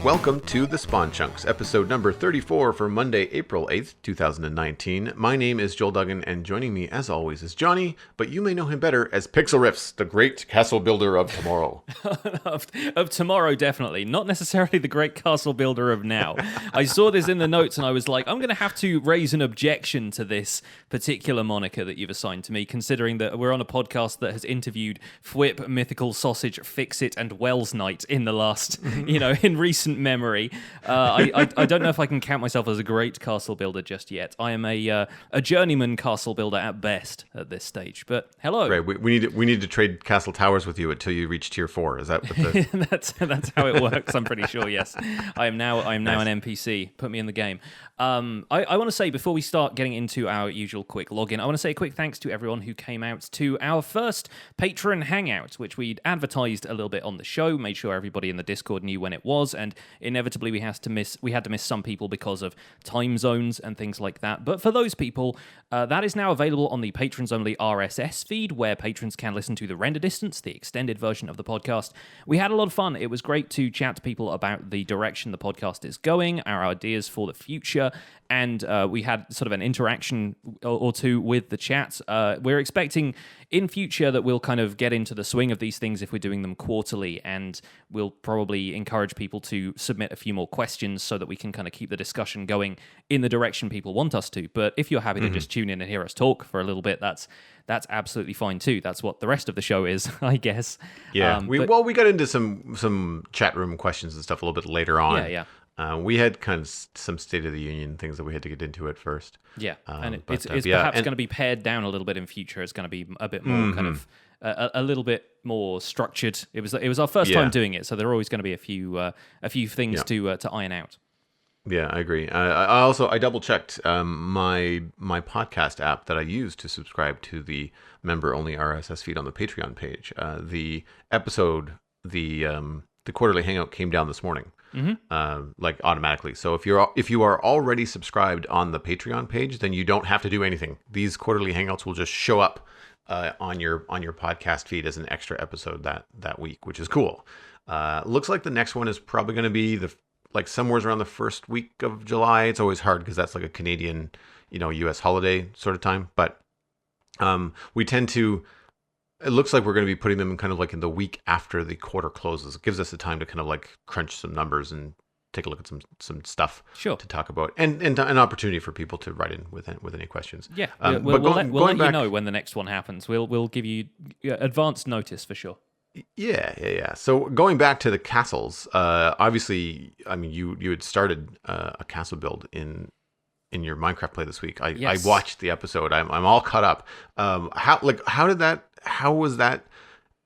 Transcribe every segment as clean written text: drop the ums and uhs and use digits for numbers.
Welcome to The Spawn Chunks, episode number 34 for Monday, April 8th, 2019. My name is Joel Duggan, and joining me, as always, is Johnny, but you may know him better as Pixel Riffs, the great castle builder of tomorrow. of tomorrow, definitely. Not necessarily the great castle builder of now. I saw this in the notes, and I was like, I'm going to have to raise an objection to this particular moniker that you've assigned to me, considering that we're on a podcast that has interviewed Fwhip, Mythical Sausage, Fix-It, and Wells Knight in the last, in recent memory. I don't know if I can count myself as a great castle builder just yet. I am a journeyman castle builder at best at this stage. But hello. Right, we need to trade castle towers with you until you reach tier 4. Is that what the... that's how it works? I'm pretty sure. Yes, I am now Nice. an NPC. Put me in the game. I want to say before we start getting into our usual quick login, I want to say a quick thanks to everyone who came out to our first Patron Hangout, which we'd advertised a little bit on the show, made sure everybody in the Discord knew when it was, and inevitably we had to miss some people because of time zones and things like that. But for those people, that is now available on the patrons only RSS feed, where patrons can listen to the render distance, the extended version of the podcast. We had a lot of fun. It was great to chat to people about the direction the podcast is going, our ideas for the future, and we had sort of an interaction or two with the chat. We're expecting in future that we'll kind of get into the swing of these things if we're doing them quarterly, and we'll probably encourage people to submit a few more questions so that we can kind of keep the discussion going in the direction people want us to. But if you're happy to just tune in and hear us talk for a little bit, that's absolutely fine too. That's what the rest of the show is, I guess. Yeah, we got into some chat room questions and stuff a little bit later on. Yeah. We had kind of some State of the Union things that we had to get into at first. Yeah, and it's perhaps going to be pared down a little bit in future. It's going to be a bit more kind of a little bit more structured. It was our first time doing it, so there are always going to be a few things to iron out. Yeah, I agree. I double checked my podcast app that I use to subscribe to the member only RSS feed on the Patreon page. The episode, the quarterly hangout came down this morning. Like automatically. So if you are already subscribed on the Patreon page, then you don't have to do anything. These quarterly hangouts will just show up on your podcast feed as an extra episode that week, which is cool. Looks like the next one is probably going to be somewhere around the first week of July. It's always hard because that's like a Canadian, US holiday sort of time. But we tend to. It looks like we're going to be putting them in kind of like in the week after the quarter closes. It gives us the time to kind of like crunch some numbers and take a look at some stuff to talk about, and an opportunity for people to write in with any questions. Yeah, we'll let you know when the next one happens. We'll give you advance notice for sure. Yeah. So going back to the castles, obviously, I mean, you had started a castle build in your Minecraft play this week. I watched the episode. I'm all caught up. How was that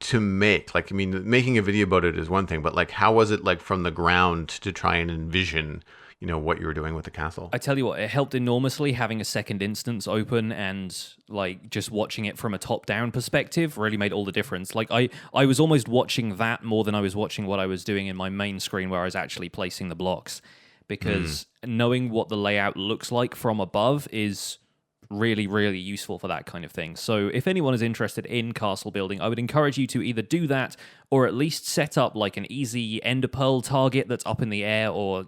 to make? Like, I mean, making a video about it is one thing, but like, how was it like from the ground to try and envision, what you were doing with the castle? I tell you what, it helped enormously having a second instance open, and like just watching it from a top-down perspective really made all the difference. Like I was almost watching that more than I was watching what I was doing in my main screen where I was actually placing the blocks, because knowing what the layout looks like from above is really, really useful for that kind of thing. So if anyone is interested in castle building, I would encourage you to either do that or at least set up like an easy ender pearl target that's up in the air, or,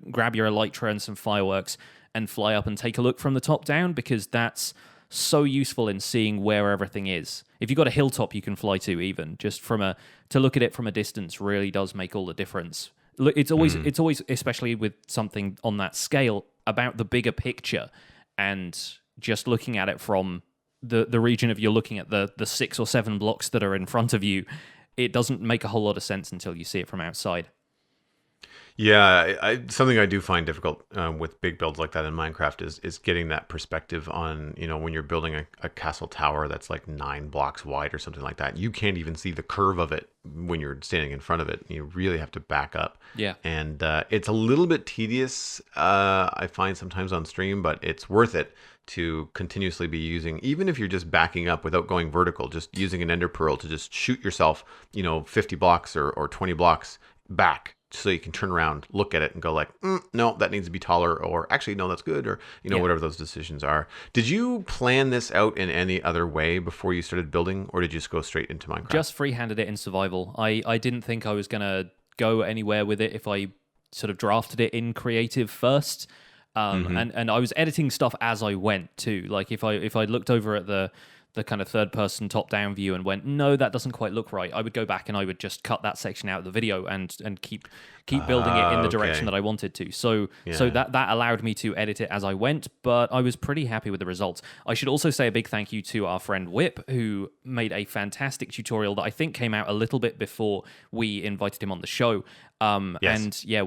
grab your Elektra and some fireworks and fly up and take a look from the top down, because that's so useful in seeing where everything is. If you've got a hilltop you can fly to, even just to look at it from a distance really does make all the difference. It's always, especially with something on that scale, about the bigger picture, and just looking at it from the region of you're looking at the 6 or 7 blocks that are in front of you, it doesn't make a whole lot of sense until you see it from outside. Yeah, something I do find difficult with big builds like that in Minecraft is getting that perspective on, when you're building a castle tower that's like 9 blocks wide or something like that. You can't even see the curve of it when you're standing in front of it. You really have to back up. Yeah. And it's a little bit tedious, I find sometimes on stream, but it's worth it to continuously be using, even if you're just backing up without going vertical, just using an ender pearl to just shoot yourself, 50 blocks or 20 blocks back, so you can turn around, look at it and go like, no, that needs to be taller, or actually, no, that's good, or, whatever those decisions are. Did you plan this out in any other way before you started building, or did you just go straight into Minecraft? Just free-handed it in survival. I didn't think I was going to go anywhere with it if I sort of drafted it in creative first. And I was editing stuff as I went too. Like if I looked over at the kind of third person top down view and went, no, that doesn't quite look right, I would go back and I would just cut that section out of the video and keep building it in the direction that I wanted to. So that allowed me to edit it as I went, but I was pretty happy with the results. I should also say a big thank you to our friend Whip, who made a fantastic tutorial that I think came out a little bit before we invited him on the show. And yeah,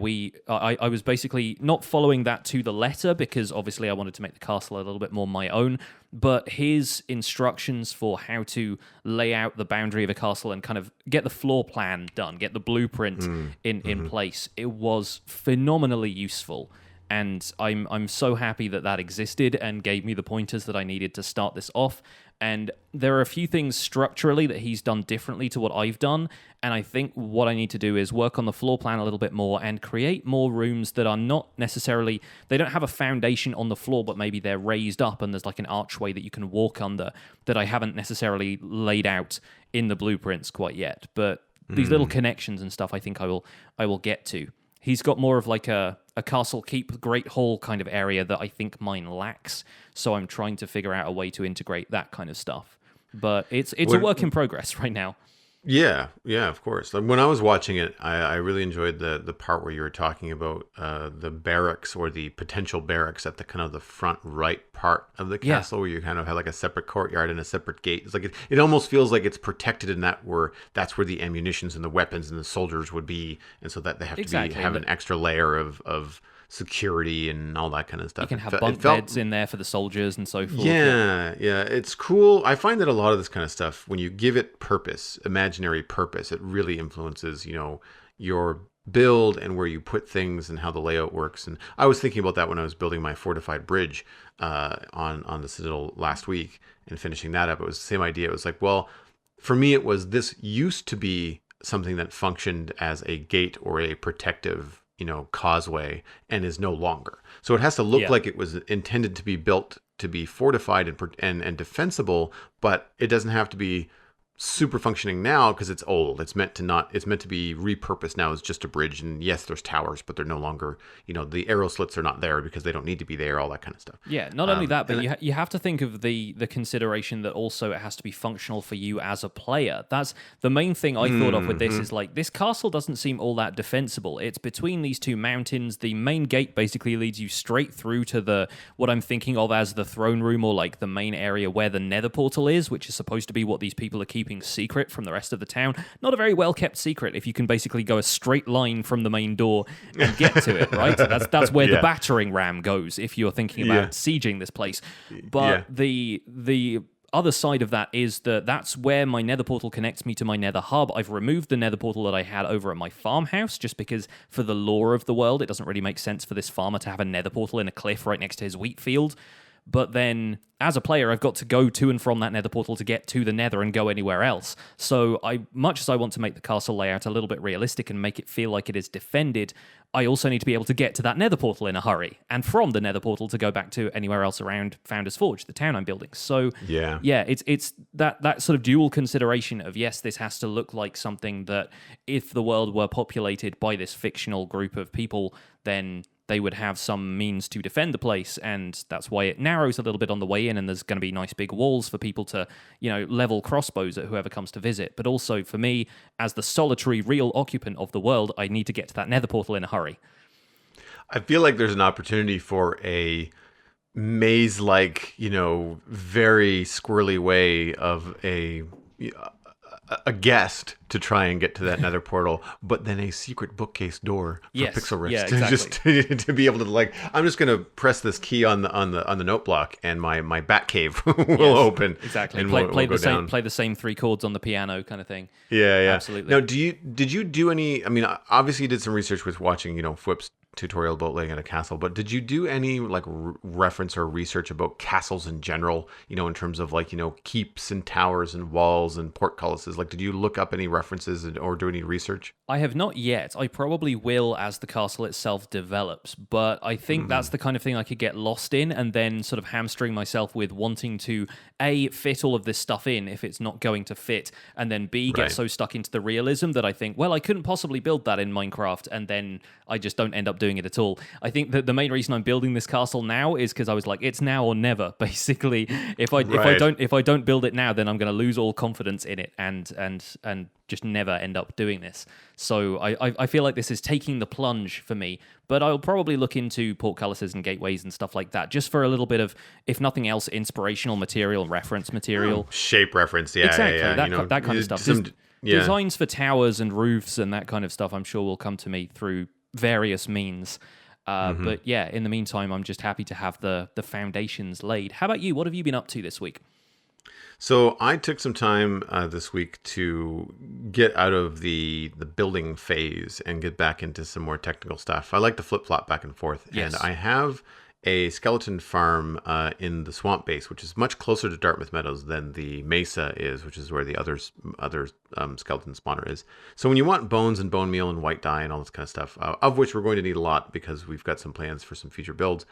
I was basically not following that to the letter because obviously I wanted to make the castle a little bit more my own, but his instructions for how to lay out the boundary of a castle and kind of get the floor plan done, get the blueprint in place, it was phenomenally useful. And I'm so happy that existed and gave me the pointers that I needed to start this off. And there are a few things structurally that he's done differently to what I've done. And I think what I need to do is work on the floor plan a little bit more and create more rooms that are not necessarily, they don't have a foundation on the floor, but maybe they're raised up and there's like an archway that you can walk under that I haven't necessarily laid out in the blueprints quite yet. But these little connections and stuff I think I will get to. He's got more of like a castle keep, great hall kind of area that I think mine lacks. So I'm trying to figure out a way to integrate that kind of stuff. But it's a work in progress right now. Yeah, of course. When I was watching it, I really enjoyed the part where you were talking about the barracks or the potential barracks at the kind of the front right part of the castle, where you kind of have like a separate courtyard and a separate gate. It's like it almost feels like it's protected in that's where the ammunitions and the weapons and the soldiers would be, and so that they have to have an extra layer of security and all that kind of stuff. You can have bunk beds in there for the soldiers and so forth. Yeah, it's cool. I find that a lot of this kind of stuff, when you give it purpose, imaginary purpose, it really influences, your build and where you put things and how the layout works. And I was thinking about that when I was building my fortified bridge on the Citadel last week and finishing that up. It was the same idea. It was like, well, for me, it was this used to be something that functioned as a gate or a protective causeway and is no longer. So it has to look like it was intended to be built to be fortified and defensible, but it doesn't have to be super functioning now because it's old. It's meant to be repurposed now as just a bridge. And yes, there's towers, but they're no longer, the arrow slits are not there because they don't need to be there, all that kind of stuff. Yeah, not only that, but you have to think of the consideration that also it has to be functional for you as a player. That's the main thing I thought of with this is like, this castle doesn't seem all that defensible. It's between these two mountains. The main gate basically leads you straight through to what I'm thinking of as the throne room, or like the main area where the nether portal is, which is supposed to be what these people are keeping secret from the rest of the town. Not a very well kept secret if you can basically go a straight line from the main door and get to it, right? That's where the battering ram goes if you're thinking about sieging this place. But the other side of that is that's where my nether portal connects me to my nether hub. I've removed the nether portal that I had over at my farmhouse just because for the lore of the world, it doesn't really make sense for this farmer to have a nether portal in a cliff right next to his wheat field. But then, as a player, I've got to go to and from that nether portal to get to the nether and go anywhere else. So, much as I want to make the castle layout a little bit realistic and make it feel like it is defended, I also need to be able to get to that nether portal in a hurry, and from the nether portal to go back to anywhere else around Founder's Forge, the town I'm building. So, it's that sort of dual consideration of, yes, this has to look like something that if the world were populated by this fictional group of people, then they would have some means to defend the place, and that's why it narrows a little bit on the way in, and there's going to be nice big walls for people to, level crossbows at whoever comes to visit. But also for me, as the solitary real occupant of the world, I need to get to that nether portal in a hurry. I feel like there's an opportunity for a maze-like, very squirrely way of a guest to try and get to that nether portal, but then a secret bookcase door for pixel riffs to be able to I'm just going to press this key on the note block and my bat cave will open. Exactly. And play the same three chords on the piano kind of thing. Yeah. Absolutely. Now, did you do any? I mean, obviously you did some research with watching Fwip's tutorial about laying out a castle, but did you do any like reference or research about castles in general? In terms of like keeps and towers and walls and portcullises. Like, did you look up any references or do any research? I have not yet. I probably will as the castle itself develops, but I think that's the kind of thing I could get lost in and then sort of hamstring myself with wanting to A, fit all of this stuff in if it's not going to fit, and then B, get so stuck into the realism that I think, well, I couldn't possibly build that in Minecraft, and then I just don't end up doing it at all. I think that the main reason I'm building this castle now is because I was like, it's now or never. Basically, if I don't build it now, then I'm going to lose all confidence in it and just never end up doing this. So I feel like this is taking the plunge for me, but I'll probably look into portcullises and gateways and stuff like that, just for a little bit of, if nothing else, inspirational material, reference material. Shape reference, yeah. Exactly, yeah. That kind of stuff. Designs for towers and roofs and that kind of stuff, I'm sure will come to me through various means. But yeah, in the meantime, I'm just happy to have the foundations laid. How about you? What have you been up to this week? So I took some time this week to get out of the building phase and get back into some more technical stuff. I like to flip-flop back and forth. Yes. And I have a skeleton farm in the swamp base, which is much closer to Dartmouth Meadows than the Mesa is, which is where the other skeleton spawner is. So when you want bones and bone meal and white dye and all this kind of stuff, of which we're going to need a lot because we've got some plans for some future builds,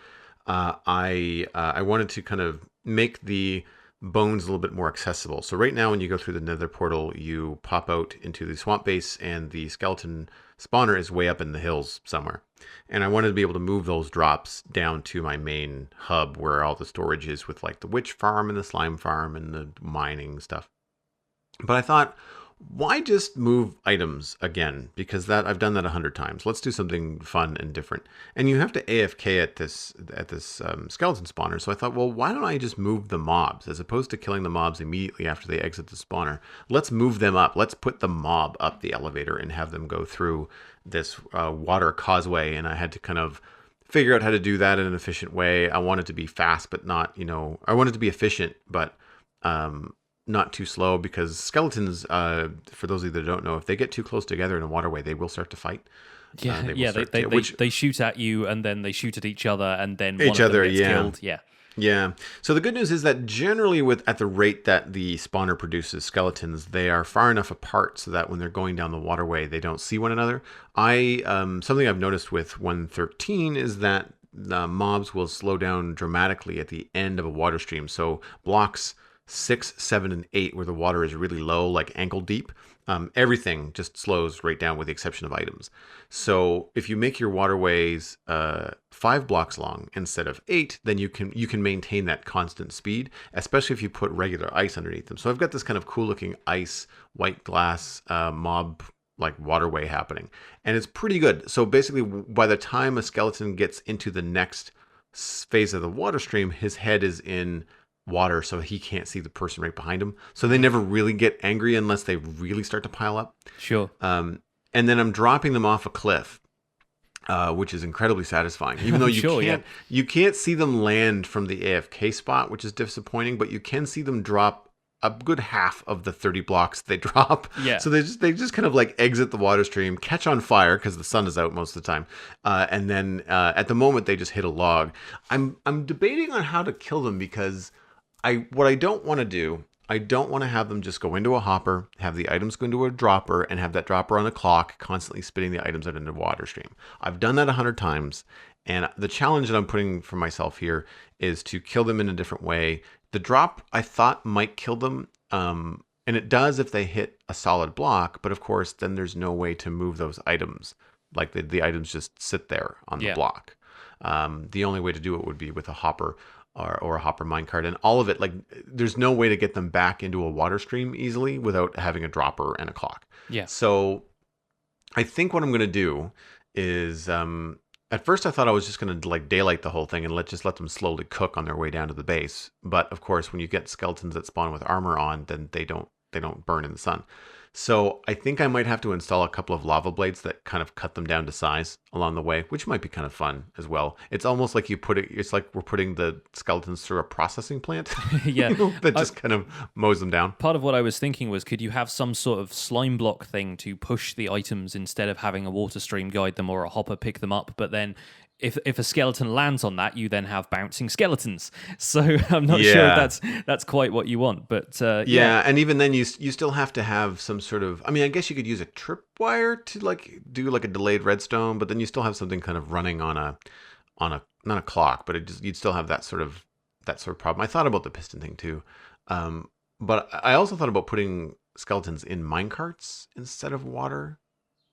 I wanted to kind of make the bones a little bit more accessible. So right now when you go through the nether portal, you pop out into the swamp base and the skeleton spawner is way up in the hills somewhere. And I wanted to be able to move those drops down to my main hub where all the storage is with like the witch farm and the slime farm and the mining stuff. But I thought, why just move items again? Because I've done that 100 times. Let's do something fun and different. And you have to AFK at this skeleton spawner. So I thought, well, why don't I just move the mobs as opposed to killing the mobs immediately after they exit the spawner? Let's move them up. Let's put the mob up the elevator and have them go through this water causeway. And I had to kind of figure out how to do that in an efficient way. I wanted to be fast, but not, I wanted to be efficient, but not too slow, because skeletons, for those of you that don't know, if they get too close together in a waterway, they will start to fight. They shoot at you and then they shoot at each other and then each one of them other, gets killed. Yeah. So the good news is that generally at the rate that the spawner produces skeletons, they are far enough apart so that when they're going down the waterway, they don't see one another. Something I've noticed with 113 is that the mobs will slow down dramatically at the end of a water stream. So blocks 6, 7, and 8, where the water is really low, like ankle deep, everything just slows right down with the exception of items. So if you make your waterways 5 blocks long instead of 8, then you can maintain that constant speed, especially if you put regular ice underneath them. So I've got this kind of cool looking ice, white glass mob like waterway happening, and it's pretty good. So basically, by the time a skeleton gets into the next phase of the water stream, his head is in water, so he can't see the person right behind him. So they never really get angry unless they really start to pile up. Sure. And then I'm dropping them off a cliff, which is incredibly satisfying. Even though you can't see them land from the AFK spot, which is disappointing, but you can see them drop a good half of the 30 blocks they drop. Yeah. So they just kind of like exit the water stream, catch on fire because the sun is out most of the time, and then at the moment they just hit a log. I'm debating on how to kill them, because what I don't want to do, I don't want to have them just go into a hopper, have the items go into a dropper, and have that dropper on a clock constantly spitting the items out into the water stream. I've done that 100 times, and the challenge that I'm putting for myself here is to kill them in a different way. The drop, I thought, might kill them, and it does if they hit a solid block, but of course, then there's no way to move those items. Like the items just sit there on the block. The only way to do it would be with a hopper or a hopper minecart, and all of it, like there's no way to get them back into a water stream easily without having a dropper and a clock. Yeah. So I think what I'm going to do is, at first I thought I was just going to like daylight the whole thing and let them slowly cook on their way down to the base. But of course, when you get skeletons that spawn with armor on, then they don't burn in the sun. So I think I might have to install a couple of lava blades that kind of cut them down to size along the way, which might be kind of fun as well. It's almost like it's like we're putting the skeletons through a processing plant. Yeah. That just kind of mows them down. Part of what I was thinking was, could you have some sort of slime block thing to push the items instead of having a water stream guide them or a hopper pick them up? But then if a skeleton lands on that, you then have bouncing skeletons. So I'm not sure if that's quite what you want. But yeah, and even then you still have to have some sort of, I mean, I guess you could use a tripwire to like do like a delayed redstone, but then you still have something kind of running on a not a clock, but you'd still have that sort of problem. I thought about the piston thing too. But I also thought about putting skeletons in minecarts instead of water,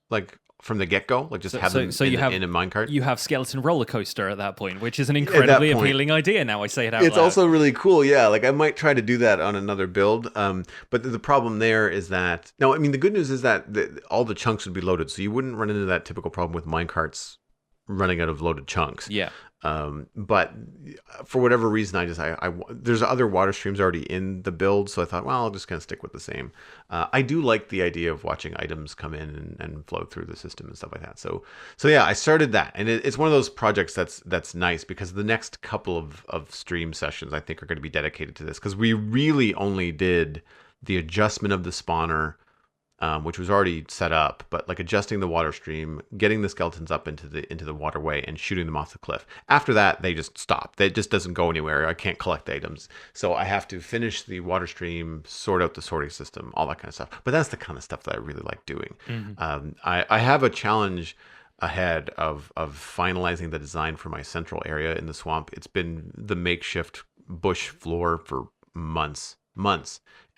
like from the get-go, like just have them in a minecart. You have skeleton roller coaster at that point, which is an incredibly appealing idea. Now I say it out loud. It's also really cool, yeah. Like I might try to do that on another build. But the problem there is that, no, I mean the good news is that all the chunks would be loaded, so you wouldn't run into that typical problem with minecarts running out of loaded chunks. Yeah. But for whatever reason, there's other water streams already in the build, so I thought, well, I'll just kind of stick with the same. I do like the idea of watching items come in and flow through the system and stuff like that. So yeah, I started that, and it's one of those projects that's nice because the next couple of stream sessions I think are going to be dedicated to this because we really only did the adjustment of the spawner. Which was already set up, but like adjusting the water stream, getting the skeletons up into the waterway, and shooting them off the cliff. After that, they just stop. It just doesn't go anywhere. I can't collect items, so I have to finish the water stream, sort out the sorting system, all that kind of stuff. But that's the kind of stuff that I really like doing. Mm-hmm. I have a challenge ahead of finalizing the design for my central area in the swamp. It's been the makeshift bush floor for months,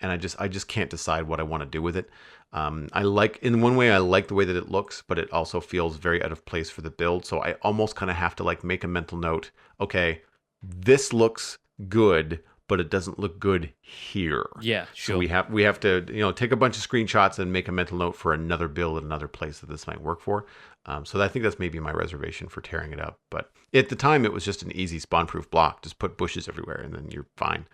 and I just can't decide what I want to do with it. In one way, I like the way that it looks, but it also feels very out of place for the build. So I almost kind of have to like make a mental note. Okay, this looks good, but it doesn't look good here. Yeah, sure. So we have to take a bunch of screenshots and make a mental note for another build at another place that this might work for. So I think that's maybe my reservation for tearing it up. But at the time, it was just an easy spawn-proof block. Just put bushes everywhere, and then you're fine.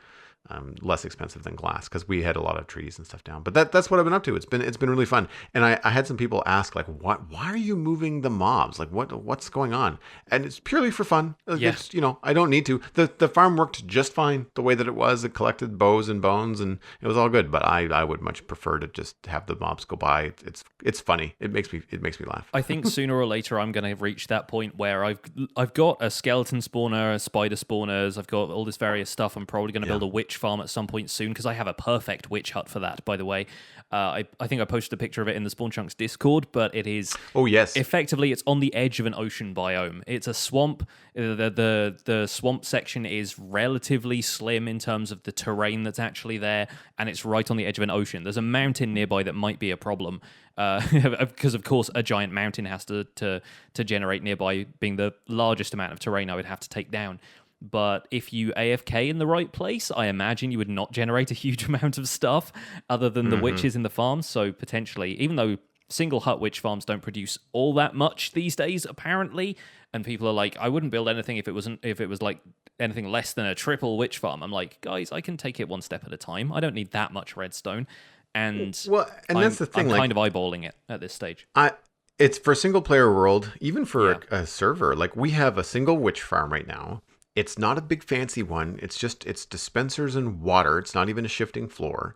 Less expensive than glass because we had a lot of trees and stuff down. But that's what I've been up to. It's been really fun. And I had some people ask like, why are you moving the mobs? Like what's going on? And it's purely for fun. Yeah. It's, I don't need to. The farm worked just fine the way that it was. It collected bows and bones and it was all good. But I would much prefer to just have the mobs go by. It's funny. It makes me laugh. I think sooner or later I'm going to reach that point where I've got a skeleton spawner, spider spawners. I've got all this various stuff. I'm probably going to build a witch farm at some point soon because I have a perfect witch hut for that, by the way. I think I posted a picture of it in the Spawn Chunks Discord, but it is effectively it's on the edge of an ocean biome. It's a swamp. The swamp section is relatively slim in terms of the terrain that's actually there, and it's right on the edge of an ocean. There's a mountain nearby that might be a problem because of course a giant mountain has to generate nearby, being the largest amount of terrain I would have to take down. But if you AFK in the right place, I imagine you would not generate a huge amount of stuff other than the witches in the farms. So potentially, even though single hut witch farms don't produce all that much these days, apparently, and people are like, I wouldn't build anything if it was like anything less than a triple witch farm. I'm like, guys, I can take it one step at a time. I don't need that much redstone. And that's the thing. I'm kind of eyeballing it at this stage. It's for a single player world, even for a server. Like we have a single witch farm right now. It's not a big fancy one. It's dispensers and water. It's not even a shifting floor.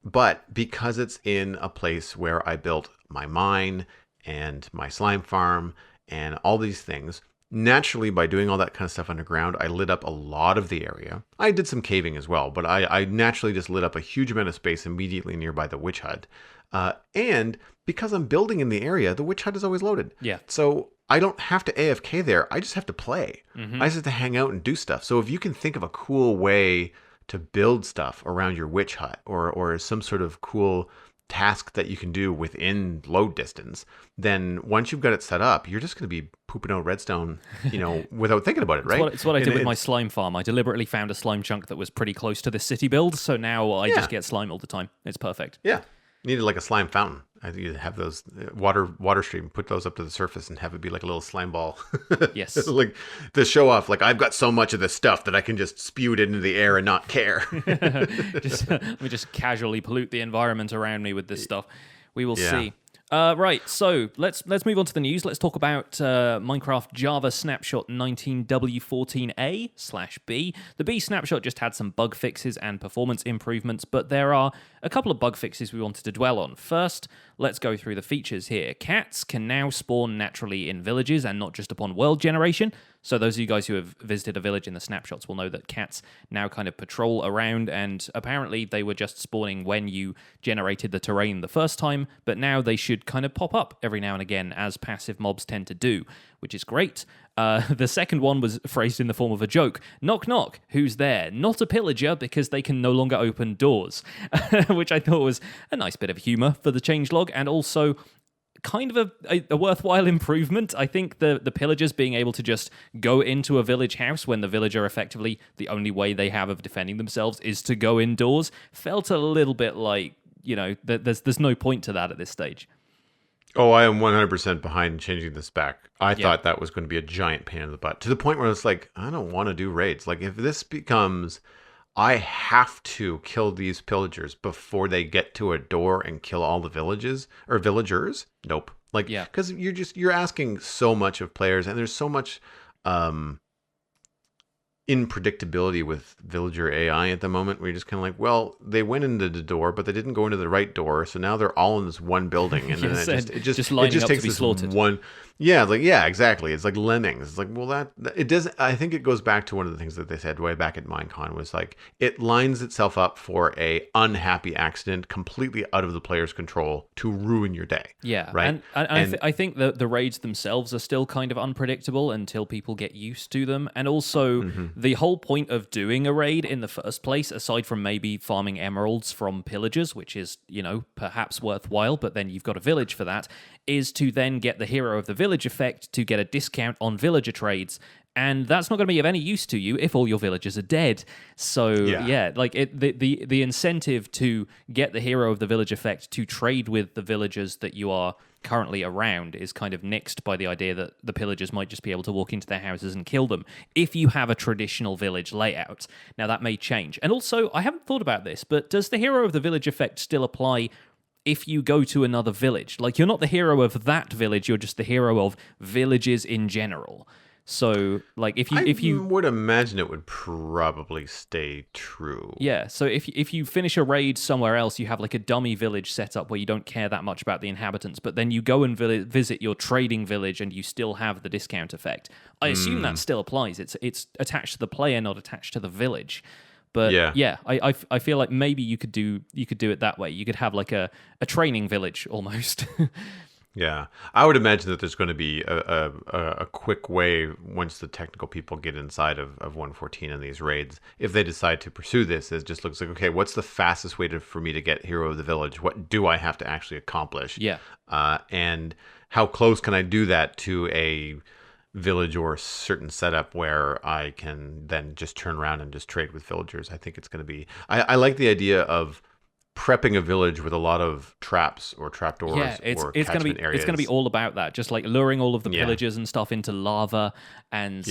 But because it's in a place where I built my mine and my slime farm and all these things, naturally by doing all that kind of stuff underground, I lit up a lot of the area. I did some caving as well, but I naturally just lit up a huge amount of space immediately nearby the witch hut. And because I'm building in the area, the witch hut is always loaded. Yeah. So I don't have to AFK there. I just have to play. Mm-hmm. I just have to hang out and do stuff. So if you can think of a cool way to build stuff around your witch hut or some sort of cool task that you can do within load distance, then once you've got it set up, you're just going to be pooping out redstone, without thinking about it, right? It's what I did with my slime farm. I deliberately found a slime chunk that was pretty close to the city build, so now I just get slime all the time. It's perfect. Yeah. Needed like a slime fountain. I think you'd have those water stream, put those up to the surface and have it be like a little slime ball. Yes. Like to show off, like I've got so much of this stuff that I can just spew it into the air and not care. Let me just casually pollute the environment around me with this stuff. We will Yeah. see. Right, so let's move on to the news. Let's talk about Minecraft Java Snapshot 19W14A/B. The B snapshot just had some bug fixes and performance improvements, but there are a couple of bug fixes we wanted to dwell on. First, let's go through the features here. Cats can now spawn naturally in villages and not just upon world generation. So those of you guys who have visited a village in the snapshots will know that cats now kind of patrol around, and apparently they were just spawning when you generated the terrain the first time, but now they should kind of pop up every now and again, as passive mobs tend to do, which is great. The second one was phrased in the form of a joke. Knock, knock, who's there? Not a pillager, because they can no longer open doors, which I thought was a nice bit of humour for the changelog, and also kind of a worthwhile improvement. I think the pillagers being able to just go into a village house when the villager effectively the only way they have of defending themselves is to go indoors felt a little bit like, there's no point to that at this stage. Oh, I am 100% behind changing this back. I thought that was going to be a giant pain in the butt, to the point where it's like, I don't want to do raids. Like if this becomes, I have to kill these pillagers before they get to a door and kill all the villages or villagers. Nope. Like, because you're asking so much of players, and there's so much unpredictability with villager AI at the moment, where you're just kind of like, well, they went into the door, but they didn't go into the right door, so now they're all in this one building, and then it just takes this slaughtered. one. Exactly. It's like lemmings. It's like, well, it doesn't. I think it goes back to one of the things that they said way back at Minecon was like, it lines itself up for a unhappy accident completely out of the player's control to ruin your day. Yeah, right. And I think that the raids themselves are still kind of unpredictable until people get used to them, and also the whole point of doing a raid in the first place, aside from maybe farming emeralds from pillagers, which is perhaps worthwhile, but then you've got a village for that, is to then get the hero of the village effect to get a discount on villager trades. And that's not going to be of any use to you if all your villagers are dead. So the incentive to get the hero of the village effect to trade with the villagers that you are currently around is kind of nixed by the idea that the pillagers might just be able to walk into their houses and kill them if you have a traditional village layout. Now that may change. And also, I haven't thought about this, but does the hero of the village effect still apply if you go to another village? Like, you're not the hero of that village, you're just the hero of villages in general. So, like, if you would imagine it would probably stay true. Yeah, so if you finish a raid somewhere else, you have like a dummy village set up where you don't care that much about the inhabitants, but then you go and visit your trading village and you still have the discount effect. I assume that still applies. It's attached to the player, not attached to the village. But I feel like maybe you could do it that way. You could have like a training village almost. Yeah, I would imagine that there's going to be a quick way once the technical people get inside of 114 in these raids. If they decide to pursue this, it just looks like, okay, what's the fastest way for me to get hero of the village? What do I have to actually accomplish? Yeah. And how close can I do that to a village or a certain setup where I can then just turn around and just trade with villagers? I think it's going to be... I like the idea of prepping a village with a lot of traps or trapdoors or catchment areas. It's gonna be all about that, just like luring all of the pillagers and stuff into lava and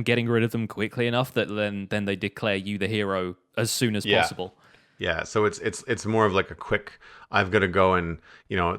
getting rid of them quickly enough that then they declare you the hero as soon as possible. Yeah, so it's more of like a quick, I've got to go and,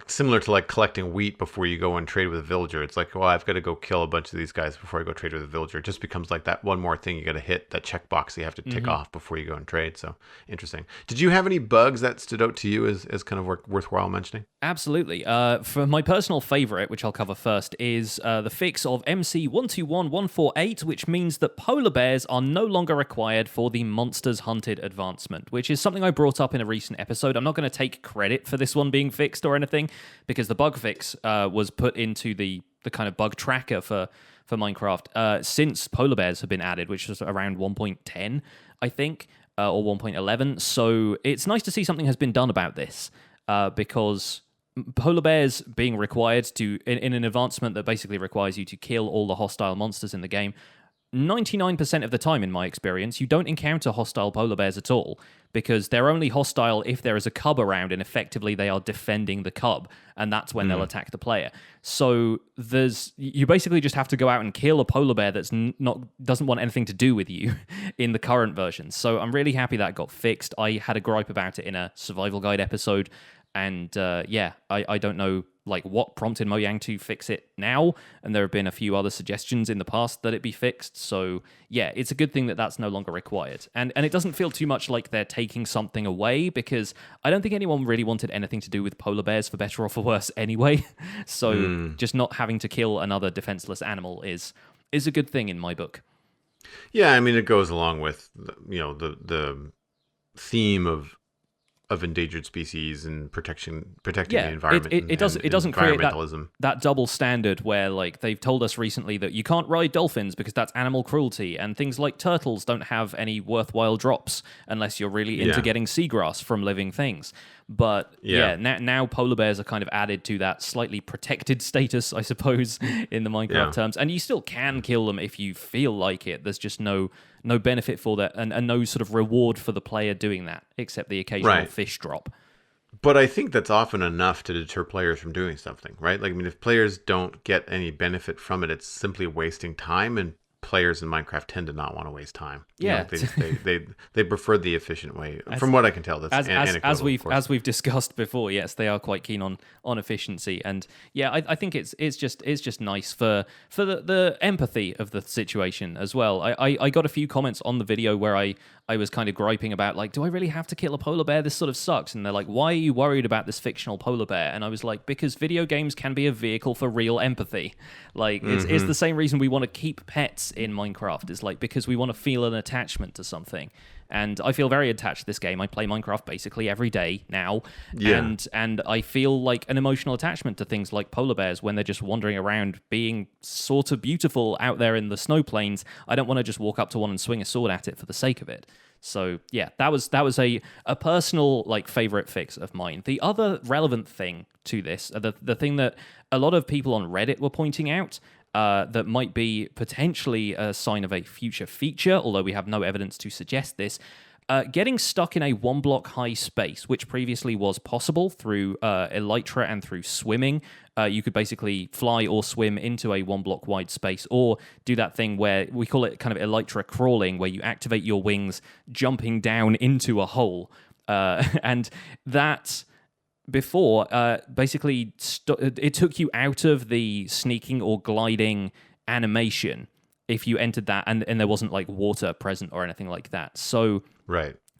similar to like collecting wheat before you go and trade with a villager. It's like, well, I've got to go kill a bunch of these guys before I go trade with a villager. It just becomes like that one more thing you got to hit, that checkbox you have to tick off before you go and trade. So interesting. Did you have any bugs that stood out to you as kind of worthwhile mentioning? Absolutely. For my personal favorite, which I'll cover first, is the fix of MC 121148, which means that polar bears are no longer required for the Monsters Hunted advancement, which is something I brought up in a recent episode. I'm not going to take credit for this one being fixed or anything, because the bug fix was put into the kind of bug tracker for Minecraft since polar bears have been added, which was around 1.10, I think, or 1.11. So it's nice to see something has been done about this, because polar bears being required to in an advancement that basically requires you to kill all the hostile monsters in the game 99% of the time, in my experience, you don't encounter hostile polar bears at all, because they're only hostile if there is a cub around and effectively they are defending the cub, and that's when they'll attack the player. So you basically just have to go out and kill a polar bear that's doesn't want anything to do with you in the current version. So I'm really happy that got fixed. I had a gripe about it in a survival guide episode, and I don't know what prompted Mojang to fix it now, and there have been a few other suggestions in the past that it be fixed. So yeah, it's a good thing that that's no longer required, and it doesn't feel too much like they're taking something away, because I don't think anyone really wanted anything to do with polar bears, for better or for worse anyway. So just not having to kill another defenseless animal is a good thing in my book. Yeah, I mean, it goes along with the theme of endangered species and protecting the environment. It doesn't create that double standard where they've told us recently that you can't ride dolphins because that's animal cruelty, and things like turtles don't have any worthwhile drops unless you're really into getting seagrass from living things. But now polar bears are kind of added to that slightly protected status, I suppose, in the Minecraft terms. And you still can kill them if you feel like it. There's just no benefit for that, and no sort of reward for the player doing that, except the occasional fish drop. But I think that's often enough to deter players from doing something, right? If players don't get any benefit from it, it's simply wasting time, and players in Minecraft tend to not want to waste time. Yeah, they prefer the efficient way. From what I can tell, that's as we've discussed before. Yes, they are quite keen on efficiency, and I think it's just nice for the empathy of the situation as well. I got a few comments on the video where I was kind of griping about do I really have to kill a polar bear? This sort of sucks. And they're like, why are you worried about this fictional polar bear? And I was like, because video games can be a vehicle for real empathy. It's the same reason we want to keep pets in Minecraft. Is because we want to feel an attachment to something. And I feel very attached to this game. I play Minecraft basically every day now. Yeah. And I feel an emotional attachment to things like polar bears when they're just wandering around being sort of beautiful out there in the snow plains. I don't want to just walk up to one and swing a sword at it for the sake of it. So yeah, that was a personal favorite fix of mine. The other relevant thing to this, the thing that a lot of people on Reddit were pointing out, that might be potentially a sign of a future feature, although we have no evidence to suggest this. Getting stuck in a one-block high space, which previously was possible through Elytra and through swimming. You could basically fly or swim into a one-block wide space, or do that thing where we call it kind of Elektra Crawling, where you activate your wings jumping down into a hole. And that... Before, basically, it took you out of the sneaking or gliding animation if you entered that, and there wasn't water present or anything like that. So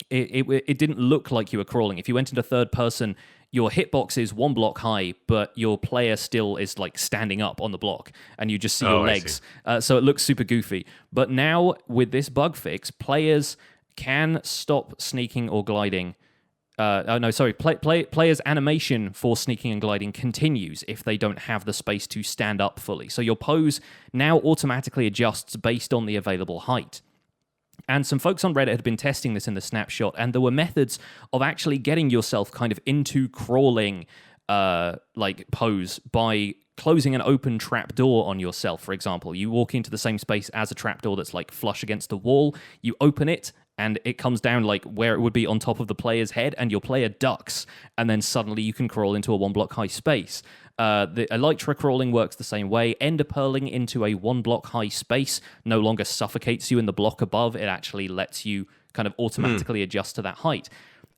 it didn't look like you were crawling. If you went into third person, your hitbox is one block high, but your player still is standing up on the block, and you just see your legs. So it looks super goofy. But now with this bug fix, players can stop sneaking or gliding. Players' animation for sneaking and gliding continues if they don't have the space to stand up fully. So your pose now automatically adjusts based on the available height. And some folks on Reddit had been testing this in the snapshot, and there were methods of actually getting yourself kind of into crawling pose by closing an open trapdoor on yourself, for example. You walk into the same space as a trapdoor that's flush against the wall, you open it, and it comes down where it would be on top of the player's head, and your player ducks, and then suddenly you can crawl into a one-block high space. The Elytra Crawling works the same way. Ender pearling into a one-block high space no longer suffocates you in the block above. It actually lets you kind of automatically adjust to that height.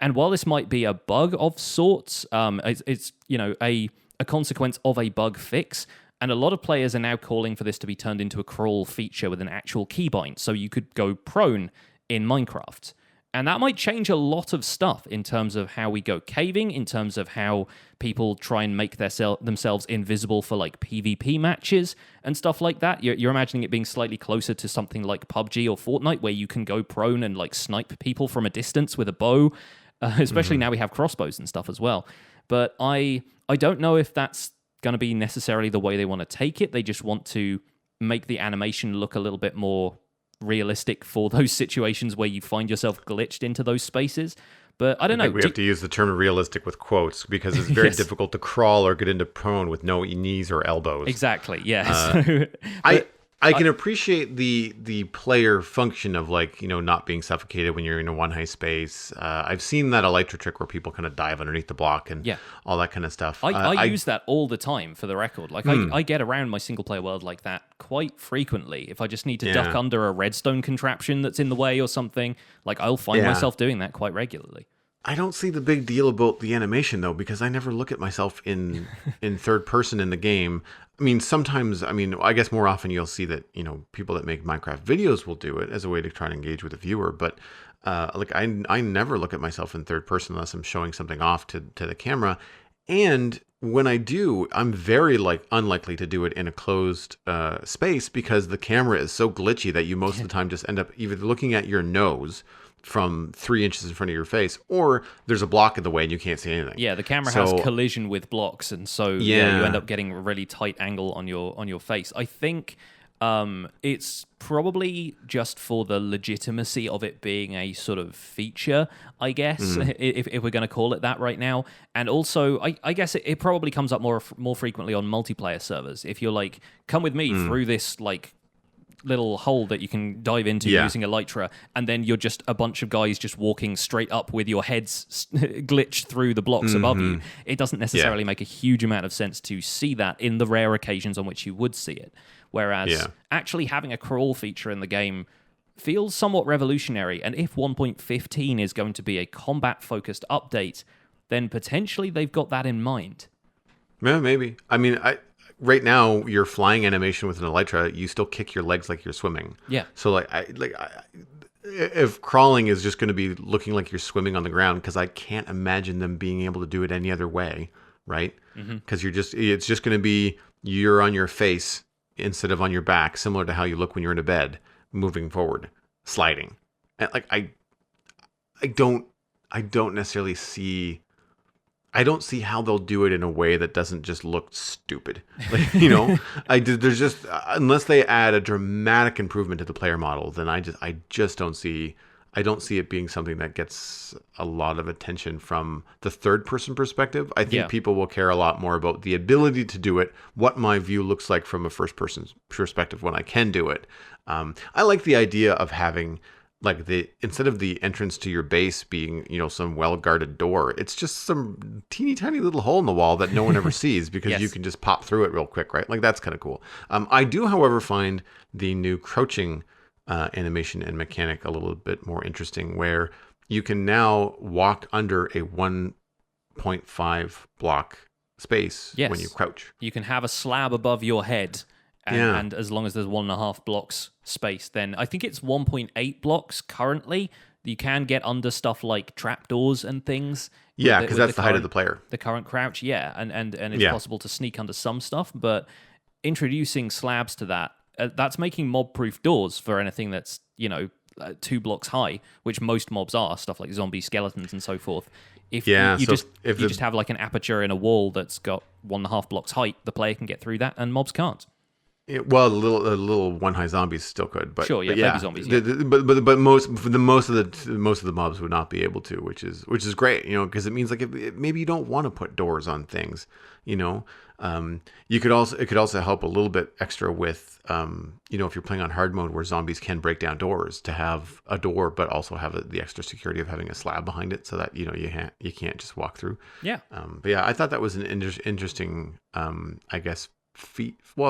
And while this might be a bug of sorts, it's a consequence of a bug fix. And a lot of players are now calling for this to be turned into a crawl feature with an actual keybind, so you could go prone in Minecraft. And that might change a lot of stuff in terms of how we go caving, in terms of how people try and make themselves invisible for PvP matches and stuff like that. You're imagining it being slightly closer to something like PUBG or Fortnite, where you can go prone and snipe people from a distance with a bow, especially now we have crossbows and stuff as well. But I don't know if that's going to be necessarily the way they want to take it. They just want to make the animation look a little bit more realistic for those situations where you find yourself glitched into those spaces. But I don't know. We have to use the term realistic with quotes, because it's very difficult to crawl or get into prone with no knees or elbows. Exactly, yes. I can appreciate the player function of like, not being suffocated when you're in a one high space. I've seen that Elektra trick where people kind of dive underneath the block and all that kind of stuff. I use that all the time, for the record. Like I get around my single player world like that quite frequently. If I just need to duck under a redstone contraption that's in the way or something, like I'll find myself doing that quite regularly. I don't see the big deal about the animation though, because I never look at myself in third person in the game. I mean, sometimes, I guess more often you'll see that, people that make Minecraft videos will do it as a way to try and engage with the viewer. But like I never look at myself in third person unless I'm showing something off to the camera. And when I do, I'm very unlikely to do it in a closed space because the camera is so glitchy that you most of the time just end up either looking at your nose from 3 inches in front of your face, or there's a block in the way and you can't see anything. Yeah, the camera has collision with blocks, and so you end up getting a really tight angle on your face. I think it's probably just for the legitimacy of it being a sort of feature, I guess, if we're going to call it that right now. And also, I guess it probably comes up more frequently on multiplayer servers. If you're like, come with me through this little hole that you can dive into using Elytra, and then you're just a bunch of guys just walking straight up with your heads glitched through the blocks above you. It doesn't necessarily make a huge amount of sense to see that in the rare occasions on which you would see it. Whereas actually having a crawl feature in the game feels somewhat revolutionary, and if 1.15 is going to be a combat-focused update, then potentially they've got that in mind. Yeah, maybe. Right now, your flying animation with an Elytra, you still kick your legs like you're swimming. Yeah. So if crawling is just going to be looking like you're swimming on the ground, because I can't imagine them being able to do it any other way, right? Because it's just going to be you're on your face instead of on your back, similar to how you look when you're in a bed, moving forward, sliding. And I don't necessarily see. I don't see how they'll do it in a way that doesn't just look stupid. There's just, unless they add a dramatic improvement to the player model, then I just don't see it being something that gets a lot of attention from the third person perspective. I think people will care a lot more about the ability to do it, what my view looks like from a first person perspective when I can do it. I like the idea of having instead of the entrance to your base being, some well-guarded door, it's just some teeny tiny little hole in the wall that no one ever sees because you can just pop through it real quick, right? Like, that's kind of cool. I do, however, find the new crouching animation and mechanic a little bit more interesting, where you can now walk under a 1.5 block space when you crouch. You can have a slab above your head. And as long as there's 1.5 blocks space, then I think it's 1.8 blocks currently. You can get under stuff like trapdoors and things. Yeah, because that's the height of the player. The current crouch, and it's possible to sneak under some stuff. But introducing slabs to that, that's making mob-proof doors for anything that's 2 blocks high, which most mobs are, stuff like zombies, skeletons, and so forth. If you just have like an aperture in a wall that's got 1.5 blocks height, the player can get through that, and mobs can't. Well, the little one high zombies still could, but sure, baby zombies. But most of the mobs would not be able to, which is great, because it means maybe you don't want to put doors on things, it could also help a little bit extra with, if you're playing on hard mode where zombies can break down doors, to have a door but also have the extra security of having a slab behind it, so that you can't just walk through. Yeah. But yeah, I thought that was an interesting, I guess,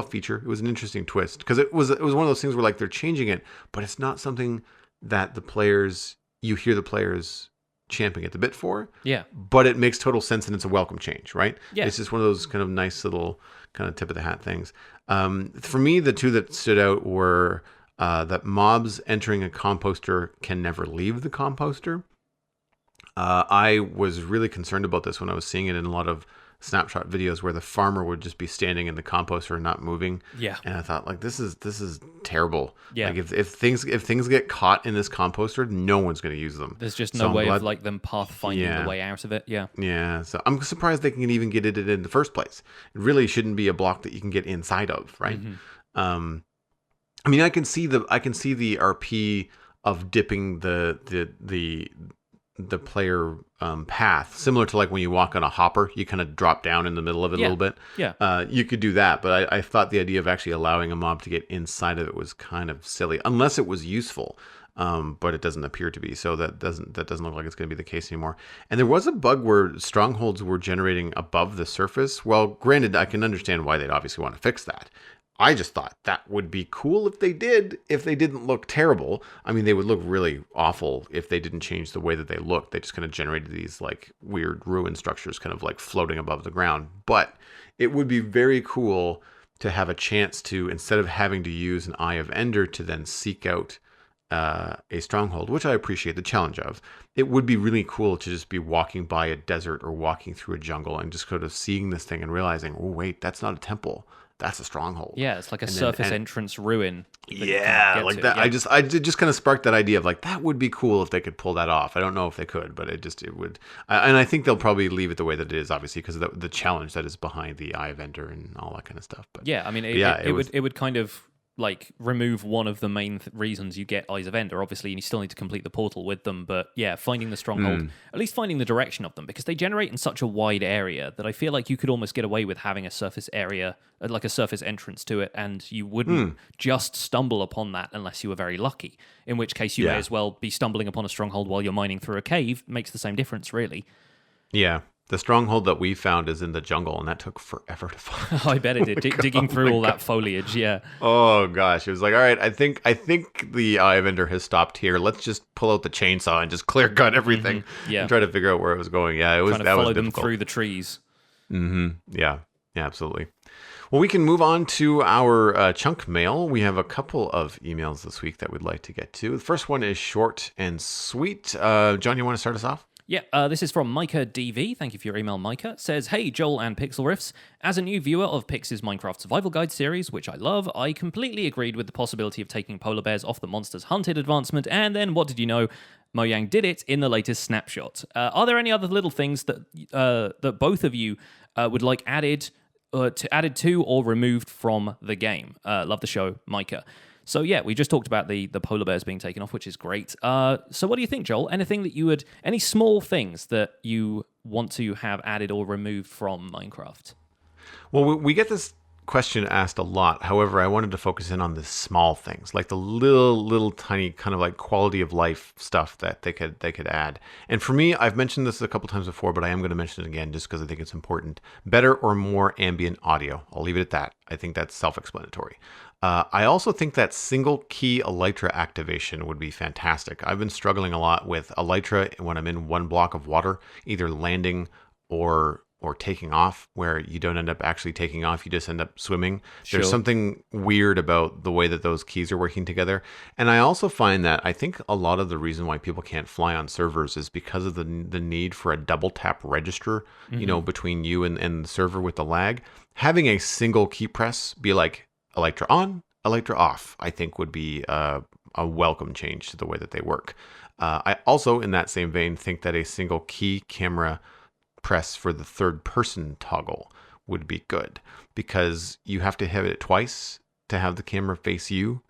feature. It was an interesting twist, because it was one of those things where they're changing it, but it's not something that you hear the players champing at the bit for. Yeah. But it makes total sense, and it's a welcome change, right? Yeah. It's just one of those kind of nice little kind of tip of the hat things. For me, the two that stood out were that mobs entering a composter can never leave the composter. I was really concerned about this when I was seeing it in a lot of snapshot videos where the farmer would just be standing in the composter and not moving. Yeah. And I thought, this is terrible. Yeah. If things get caught in this composter, no one's going to use them. There's just no way of them pathfinding the way out of it. Yeah. Yeah. So I'm surprised they can even get it in the first place. It really shouldn't be a block that you can get inside of, right? I can see the RP of dipping the the player path, similar to like when you walk on a hopper, you kind of drop down in the middle of it a little bit. Yeah. You could do that, but I thought the idea of actually allowing a mob to get inside of it was kind of silly, unless it was useful. But it doesn't appear to be, so that doesn't look like it's going to be the case anymore. And there was a bug where strongholds were generating above the surface. Well, granted, I can understand why they'd obviously want to fix that. I just thought that would be cool if they did, if they didn't look terrible. I mean, they would look really awful if they didn't change the way that they looked. They just kind of generated these like weird ruin structures kind of like floating above the ground. But it would be very cool to have a chance to, instead of having to use an Eye of Ender to then seek out a stronghold, which I appreciate the challenge of, it would be really cool to just be walking by a desert or walking through a jungle and just sort of seeing this thing and realizing, oh wait, that's not a temple, that's a stronghold. Yeah, it's like a surface entrance ruin. Yeah, like that. Yeah. I just kind of sparked that idea of like, that would be cool if they could pull that off. I don't know if they could, but it would. And I think they'll probably leave it the way that it is, obviously, because of the challenge that is behind the Eye of Ender and all that kind of stuff. But yeah, I mean, it would kind of like remove one of the main reasons you get Eyes of Ender. Obviously, you still need to complete the portal with them, but yeah, finding the stronghold, at least finding the direction of them, because they generate in such a wide area that I feel like you could almost get away with having a surface area, like a surface entrance to it, and you wouldn't just stumble upon that unless you were very lucky, in which case you may as well be stumbling upon a stronghold while you're mining through a cave. Makes the same difference, really. Yeah. The stronghold that we found is in the jungle, and that took forever to find. I bet it did. Digging through all that foliage, yeah. Oh gosh, it was like, all right, I think the Eye of Ender has stopped here. Let's just pull out the chainsaw and just clear cut everything, and try to figure out where it was going. Yeah, it was trying to that follow was them difficult. through the trees. Yeah, absolutely. Well, we can move on to our chunk mail. We have a couple of emails this week that we'd like to get to. The first one is short and sweet. John, you want to start us off? Yeah, this is from Micah DV. Thank you for your email, Micah. It says, hey, Joel and Pixel Riffs. As a new viewer of Pix's Minecraft Survival Guide series, which I love, I completely agreed with the possibility of taking polar bears off the Monsters Hunted advancement, and then, what did you know? Mojang did it in the latest snapshot. Are there any other little things that that both of you would like added to or removed from the game? Love the show, Micah. So yeah, we just talked about the polar bears being taken off, which is great. So what do you think, Joel? Anything that any small things that you want to have added or removed from Minecraft? Well, we get this question asked a lot. However, I wanted to focus in on the small things, like the little tiny kind of like quality of life stuff that they could add. And for me, I've mentioned this a couple times before, but I am going to mention it again just because I think it's important. Better or more ambient audio. I'll leave it at that. I think that's self-explanatory. I also think that single key Elektra activation would be fantastic. I've been struggling a lot with Elektra when I'm in one block of water, either landing or taking off, where you don't end up actually taking off, you just end up swimming. Sure. There's something weird about the way that those keys are working together. And I also find that I think a lot of the reason why people can't fly on servers is because of the need for a double tap register, between you and the server with the lag. Having a single key press be like Elektra on, Elektra off, I think would be a welcome change to the way that they work. I also, in that same vein, think that a single key camera press for the third person toggle would be good, because you have to hit it twice to have the camera face you.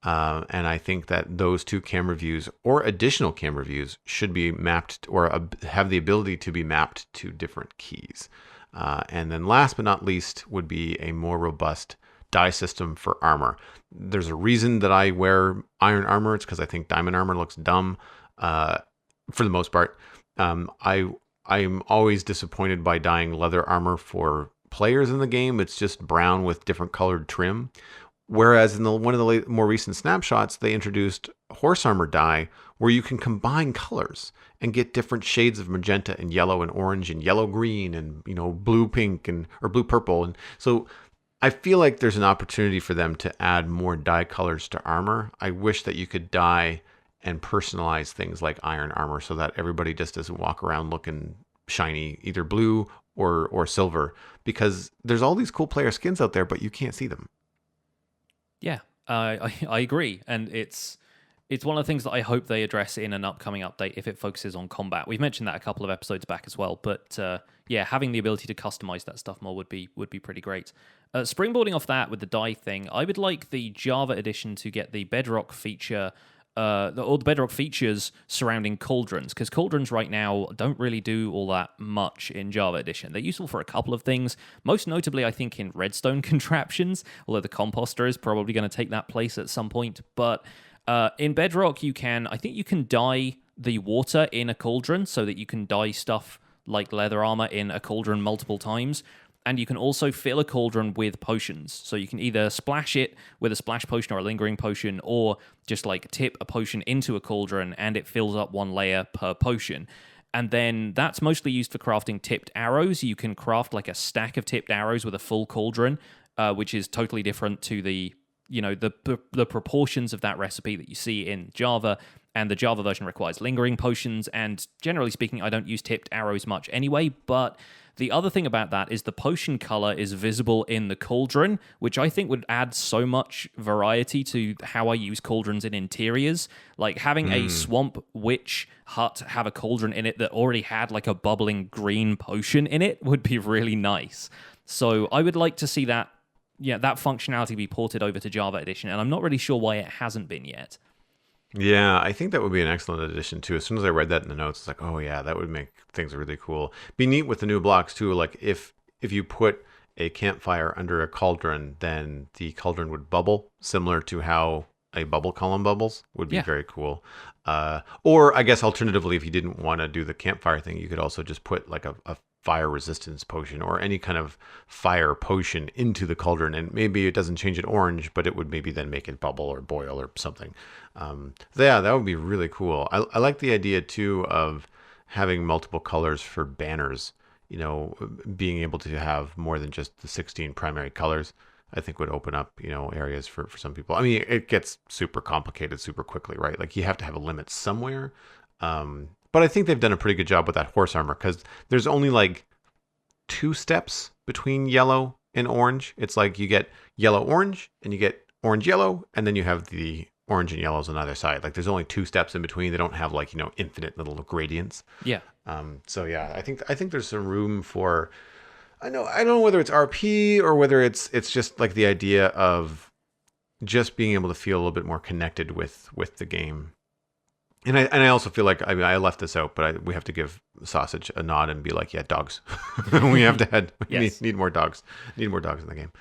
And I think that those two camera views or additional camera views should be mapped or have the ability to be mapped to different keys. And then last but not least would be a more robust dye system for armor. There's a reason that I wear iron armor. It's because I think diamond armor looks dumb for the most part. I'm always disappointed by dyeing leather armor for players in the game. It's just brown with different colored trim. Whereas in one of the more recent snapshots, they introduced horse armor dye where you can combine colors and get different shades of magenta and yellow and orange and yellow green and blue pink or blue purple. And so I feel like there's an opportunity for them to add more dye colors to armor. I wish that you could dye and personalize things like iron armor so that everybody just doesn't walk around looking shiny, either blue or silver, because there's all these cool player skins out there, but you can't see them. Yeah, I agree. And it's one of the things that I hope they address in an upcoming update if it focuses on combat. We've mentioned that a couple of episodes back as well, but yeah, having the ability to customize that stuff more would be pretty great. Springboarding off that with the dye thing, I would like the Java edition to get the Bedrock feature all the Bedrock features surrounding cauldrons, because cauldrons right now don't really do all that much in Java Edition. They're useful for a couple of things, most notably, I think, in redstone contraptions, although the composter is probably going to take that place at some point. But in Bedrock, I think you can dye the water in a cauldron so that you can dye stuff like leather armor in a cauldron multiple times. And you can also fill a cauldron with potions. So you can either splash it with a splash potion or a lingering potion, or just like tip a potion into a cauldron and it fills up one layer per potion. And then that's mostly used for crafting tipped arrows. You can craft like a stack of tipped arrows with a full cauldron, which is totally different to the proportions of that recipe that you see in Java. And the Java version requires lingering potions, and generally speaking, I don't use tipped arrows much anyway, but the other thing about that is the potion color is visible in the cauldron, which I think would add so much variety to how I use cauldrons in interiors. Like having a swamp witch hut have a cauldron in it that already had like a bubbling green potion in it would be really nice. So I would like to see that functionality be ported over to Java Edition, and I'm not really sure why it hasn't been yet. Yeah, I think that would be an excellent addition too. As soon as I read that in the notes, it's like, oh yeah, that would make things really cool. Be neat with the new blocks too. Like if you put a campfire under a cauldron, then the cauldron would bubble, similar to how a bubble column bubbles. Would be very cool. Or I guess alternatively, if you didn't want to do the campfire thing, you could also just put like a fire resistance potion or any kind of fire potion into the cauldron, and maybe it doesn't change it orange, but it would maybe then make it bubble or boil or something. Yeah, that would be really cool. I like the idea too of having multiple colors for banners, being able to have more than just the 16 primary colors. I think would open up, areas for some people. I mean, it gets super complicated super quickly, right? Like you have to have a limit somewhere. But I think they've done a pretty good job with that horse armor, because there's only like 2 steps between yellow and orange. It's like you get yellow-orange and you get orange-yellow, and then you have the orange and yellows on either side. Like there's only 2 steps in between. They don't have like, infinite little gradients. Yeah. So yeah, I think there's some room for, I don't know whether it's RP or whether it's just like the idea of just being able to feel a little bit more connected with the game. And I also feel like I left this out, but we have to give Sausage a nod and be like, yeah, dogs. We have to need more dogs. Need more dogs in the game.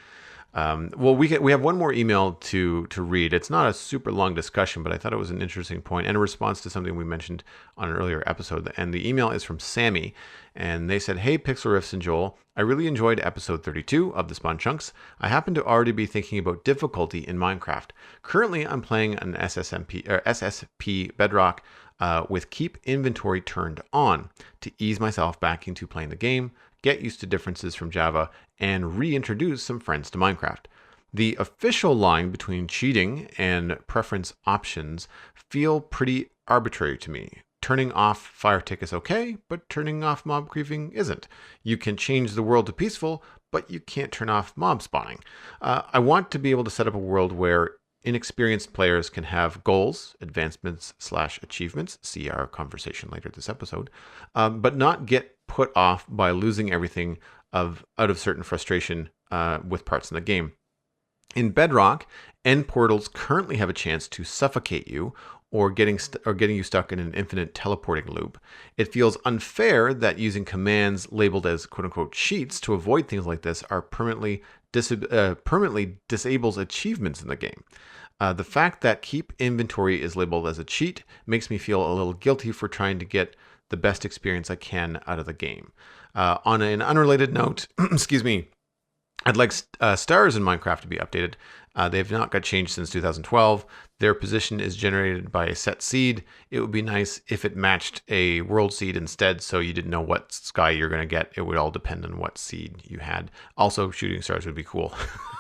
Well, we have one more email to read. It's not a super long discussion, but I thought it was an interesting point and a response to something we mentioned on an earlier episode. And the email is from Sammy, and they said, "Hey, Pixel Riffs and Joel, I really enjoyed episode 32 of the Spawn Chunks. I happen to already be thinking about difficulty in Minecraft. Currently, I'm playing an SSP Bedrock with Keep Inventory turned on to ease myself back into playing the game, get used to differences from Java, and reintroduce some friends to Minecraft. The official line between cheating and preference options feel pretty arbitrary to me. Turning off fire tick is okay, but turning off mob creeping isn't. You can change the world to peaceful, but you can't turn off mob spawning. I want to be able to set up a world where inexperienced players can have goals, advancements/achievements, see our conversation later this episode, but not get put off by losing everything out of certain frustration with parts in the game. In Bedrock, end portals currently have a chance to suffocate you or getting you stuck in an infinite teleporting loop. It feels unfair that using commands labeled as quote-unquote cheats to avoid things like this are permanently disables achievements in the game. The fact that Keep Inventory is labeled as a cheat makes me feel a little guilty for trying to get the best experience I can out of the game. On an unrelated note, excuse me, I'd like stars in Minecraft to be updated. They've not got changed since 2012. Their position is generated by a set seed. It would be nice if it matched a world seed instead, so you didn't know what sky you're going to get. It would all depend on what seed you had. Also, shooting stars would be cool.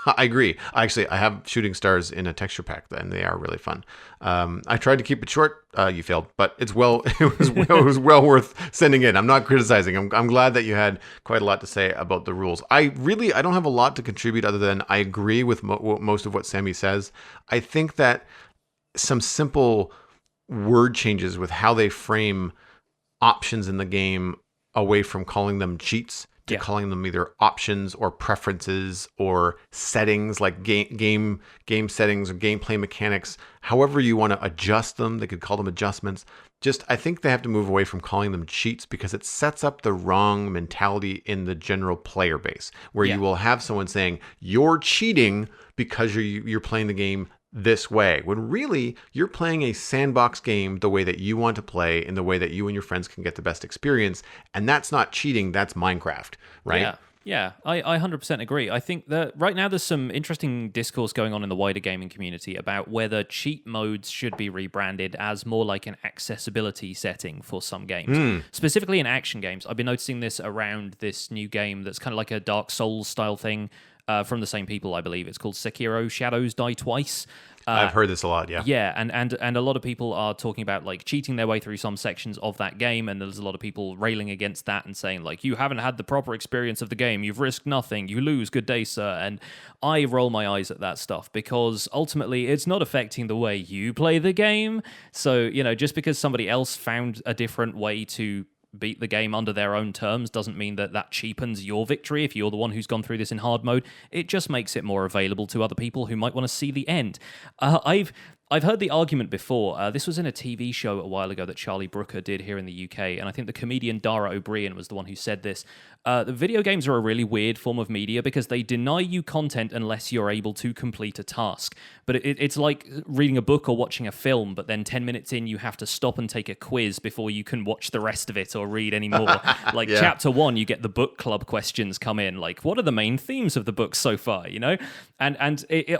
I agree. I have shooting stars in a texture pack, and they are really fun. I tried to keep it short. You failed, but it was well worth sending in. I'm not criticizing. I'm glad that you had quite a lot to say about the rules. I don't have a lot to contribute other than I agree with most of what Sammy says. I think that some simple word changes with how they frame options in the game away from calling them cheats to Yeah. calling them either options or preferences or settings, like game settings or gameplay mechanics. However you want to adjust them, they could call them adjustments. Just, I think they have to move away from calling them cheats, because it sets up the wrong mentality in the general player base, where Yeah. you will have someone saying you're cheating because you're playing the game this way, when really you're playing a sandbox game the way that you want to play, in the way that you and your friends can get the best experience. And that's not cheating, that's Minecraft, right? Yeah. Yeah, I 100% agree. I think that right now there's some interesting discourse going on in the wider gaming community about whether cheat modes should be rebranded as more like an accessibility setting for some games, specifically in action games. I've been noticing this around this new game that's kind of like a Dark Souls style thing, from the same people, I believe. It's called Sekiro: Shadows Die Twice. I've heard this a lot, yeah. Yeah, and a lot of people are talking about like cheating their way through some sections of that game, and there's a lot of people railing against that and saying like, you haven't had the proper experience of the game, you've risked nothing, you lose, good day, sir. And I roll my eyes at that stuff, because ultimately it's not affecting the way you play the game. So, you know, just because somebody else found a different way to beat the game under their own terms doesn't mean that that cheapens your victory if you're the one who's gone through this in hard mode. It just makes it more available to other people who might want to see the end. I've heard the argument before. This was in a TV show a while ago that Charlie Brooker did here in the UK, and I think the comedian Dara O'Brien was the one who said this. The video games are a really weird form of media because they deny you content unless you're able to complete a task. But it's like reading a book or watching a film, but then 10 minutes in you have to stop and take a quiz before you can watch the rest of it or read any more. Like Yeah. chapter 1, you get the book club questions come in, like what are the main themes of the book so far, you know? And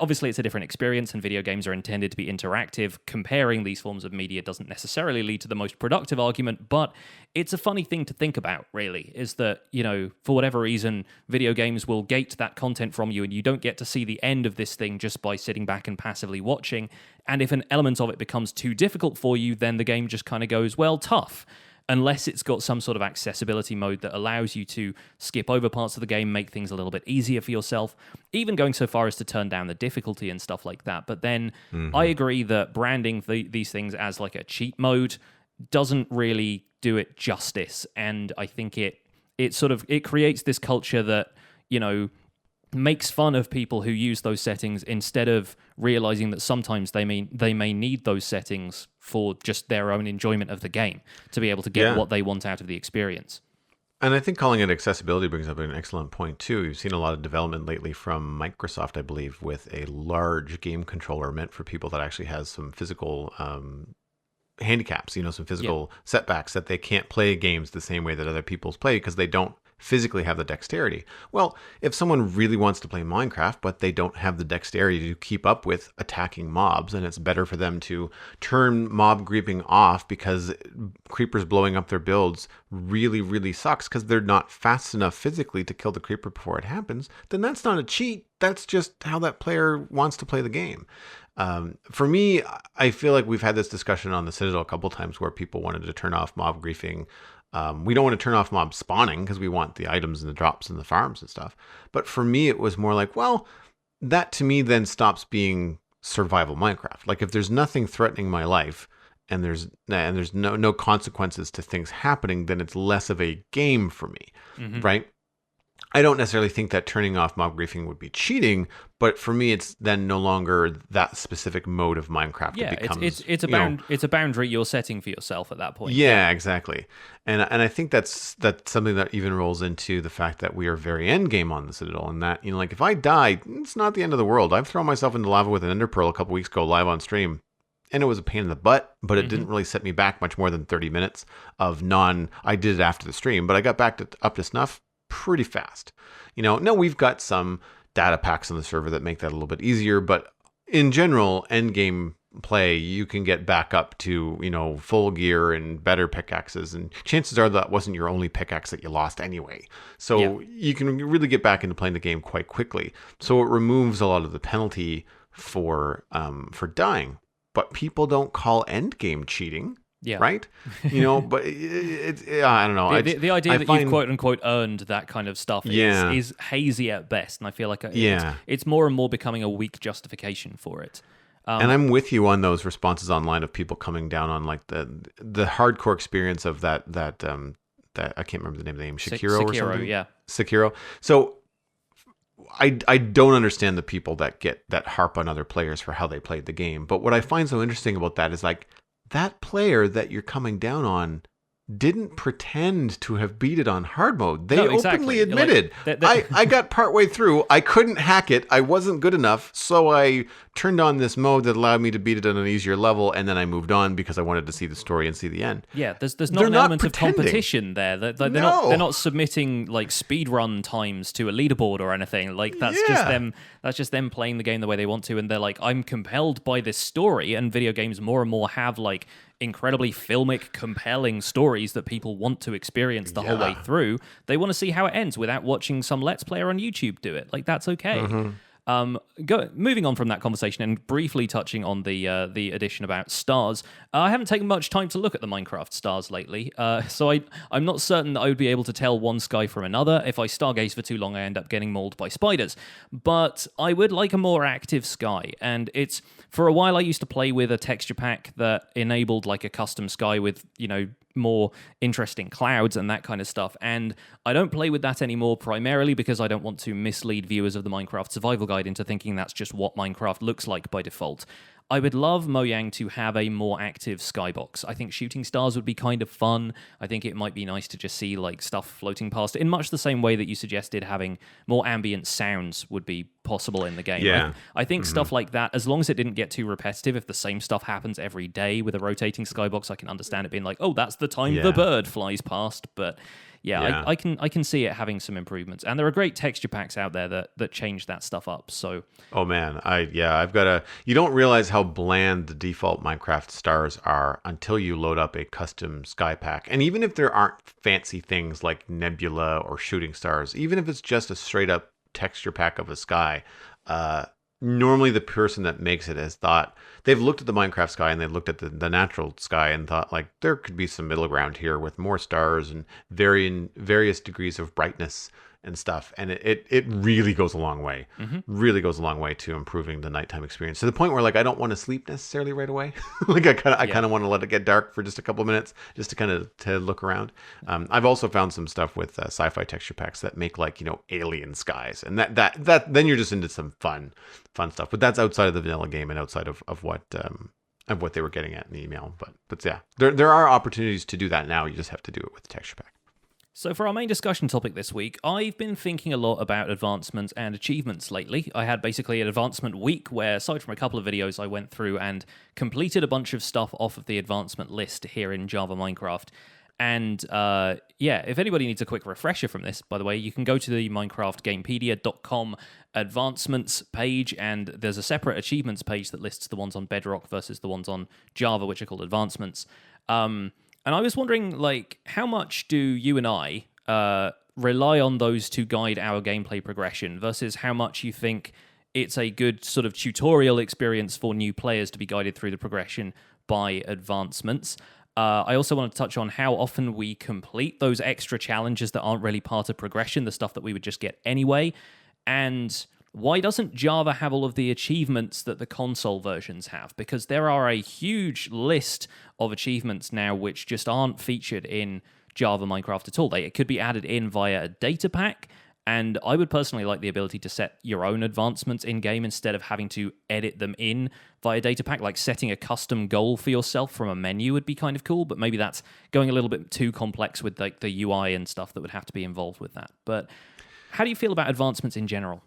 obviously it's a different experience, and video games are intended to be interactive. Comparing these forms of media doesn't necessarily lead to the most productive argument, but it's a funny thing to think about, really, is that, you know, for whatever reason, video games will gate that content from you, and you don't get to see the end of this thing just by sitting back and passively watching. And if an element of it becomes too difficult for you, then the game just kind of goes, well, tough. Unless it's got some sort of accessibility mode that allows you to skip over parts of the game, make things a little bit easier for yourself, even going so far as to turn down the difficulty and stuff like that. But then I agree that branding these things as like a cheat mode doesn't really do it justice. And I think it creates this culture that, you know, makes fun of people who use those settings instead of realizing that sometimes they may need those settings for just their own enjoyment of the game to be able to get what they want out of the experience. And I think calling it accessibility brings up an excellent point too. You've seen a lot of development lately from Microsoft, I believe, with a large game controller meant for people that actually has some physical handicaps, you know, some physical setbacks, that they can't play games the same way that other people's play because they don't physically have the dexterity. Well, if someone really wants to play Minecraft, but they don't have the dexterity to keep up with attacking mobs, and it's better for them to turn mob creeping off because creepers blowing up their builds really, really sucks because they're not fast enough physically to kill the creeper before it happens, then that's not a cheat. That's just how that player wants to play the game. For me, I feel like we've had this discussion on the Citadel a couple times where people wanted to turn off mob griefing. We don't want to turn off mob spawning because we want the items and the drops and the farms and stuff. But for me, it was more like, well, that to me then stops being survival Minecraft. Like if there's nothing threatening my life and there's no consequences to things happening, then it's less of a game for me, right? I don't necessarily think that turning off mob griefing would be cheating, but for me, it's then no longer that specific mode of Minecraft. Yeah, it becomes, it's a boundary you're setting for yourself at that point. Yeah, exactly. And I think that's something that even rolls into the fact that we are very end game on the Citadel, and that, you know, like if I die, it's not the end of the world. I've thrown myself into lava with an ender pearl a couple weeks ago live on stream. And it was a pain in the butt, but it didn't really set me back much more than 30 minutes of I did it after the stream, but I got back up to snuff pretty fast. You know, now we've got some data packs on the server that make that a little bit easier, but in general, end game play, you can get back up to, you know, full gear and better pickaxes, and chances are that wasn't your only pickaxe that you lost anyway. So you can really get back into playing the game quite quickly. So it removes a lot of the penalty for dying. But people don't call end game cheating. Yeah. Right? You know, but I don't know. The idea that you've quote unquote earned that kind of stuff is hazy at best. And I feel like it's more and more becoming a weak justification for it. And I'm with you on those responses online of people coming down on like the hardcore experience of that I can't remember the name of the game, Sekiro or something. Yeah. Sekiro. So I don't understand the people that harp on other players for how they played the game. But what I find so interesting about that is like that player that you're coming down on didn't pretend to have beat it on hard mode. They No, exactly. openly admitted, I got partway through, I couldn't hack it, I wasn't good enough, so I turned on this mode that allowed me to beat it on an easier level, and then I moved on because I wanted to see the story and see the end. Yeah, there's not They're an not element pretending. of competition there. They're not submitting like speed run times to a leaderboard or anything. Like that's just them playing the game the way they want to, and they're like, I'm compelled by this story, and video games more and more have like incredibly filmic, compelling stories that people want to experience the whole way through. They want to see how it ends without watching some Let's Player on YouTube do it. Like, that's okay. Moving on from that conversation and briefly touching on the addition about stars, I haven't taken much time to look at the Minecraft stars lately, so I'm not certain that I would be able to tell one sky from another. If I stargaze for too long, I end up getting mauled by spiders. But I would like a more active sky, and it's... For a while, I used to play with a texture pack that enabled like a custom sky with, more interesting clouds and that kind of stuff. And I don't play with that anymore, primarily because I don't want to mislead viewers of the Minecraft Survival Guide into thinking that's just what Minecraft looks like by default. I would love Mojang to have a more active skybox. I think shooting stars would be kind of fun. I think it might be nice to just see like stuff floating past in much the same way that you suggested having more ambient sounds would be possible in the game. Yeah. I think stuff like that, as long as it didn't get too repetitive, if the same stuff happens every day with a rotating skybox, I can understand it being like, oh, that's the time the bird flies past. But I can see it having some improvements, and there are great texture packs out there that change that stuff up. So, oh man, I've got a. You don't realize how bland the default Minecraft stars are until you load up a custom sky pack. And even if there aren't fancy things like nebula or shooting stars, even if it's just a straight up texture pack of a sky, normally the person that makes it has thought, they've looked at the Minecraft sky and they've looked at the natural sky and thought like there could be some middle ground here with more stars and various degrees of brightness and stuff, and it really goes a long way. Really goes a long way to improving the nighttime experience, to the point where like I don't want to sleep necessarily right away. Like I kind of want to let it get dark for just a couple of minutes just to kind of to look around. I've also found some stuff with sci-fi texture packs that make like alien skies, and that then you're just into some fun stuff. But that's outside of the vanilla game and outside of what they were getting at in the email. But yeah, there are opportunities to do that now. You just have to do it with the texture pack. So for our main discussion topic this week, I've been thinking a lot about advancements and achievements lately. I had basically an advancement week where, aside from a couple of videos, I went through and completed a bunch of stuff off of the advancement list here in Java Minecraft. And if anybody needs a quick refresher from this, by the way, you can go to the minecraftgamepedia.com advancements page, and there's a separate achievements page that lists the ones on Bedrock versus the ones on Java, which are called advancements. And I was wondering, like, how much do you and I rely on those to guide our gameplay progression versus how much you think it's a good sort of tutorial experience for new players to be guided through the progression by advancements. I also want to touch on how often we complete those extra challenges that aren't really part of progression, the stuff that we would just get anyway, and why doesn't Java have all of the achievements that the console versions have? Because there are a huge list of achievements now which just aren't featured in Java Minecraft at all. It could be added in via a data pack, and I would personally like the ability to set your own advancements in-game instead of having to edit them in via data pack. Like setting a custom goal for yourself from a menu would be kind of cool, but maybe that's going a little bit too complex with like the UI and stuff that would have to be involved with that. But how do you feel about advancements in general?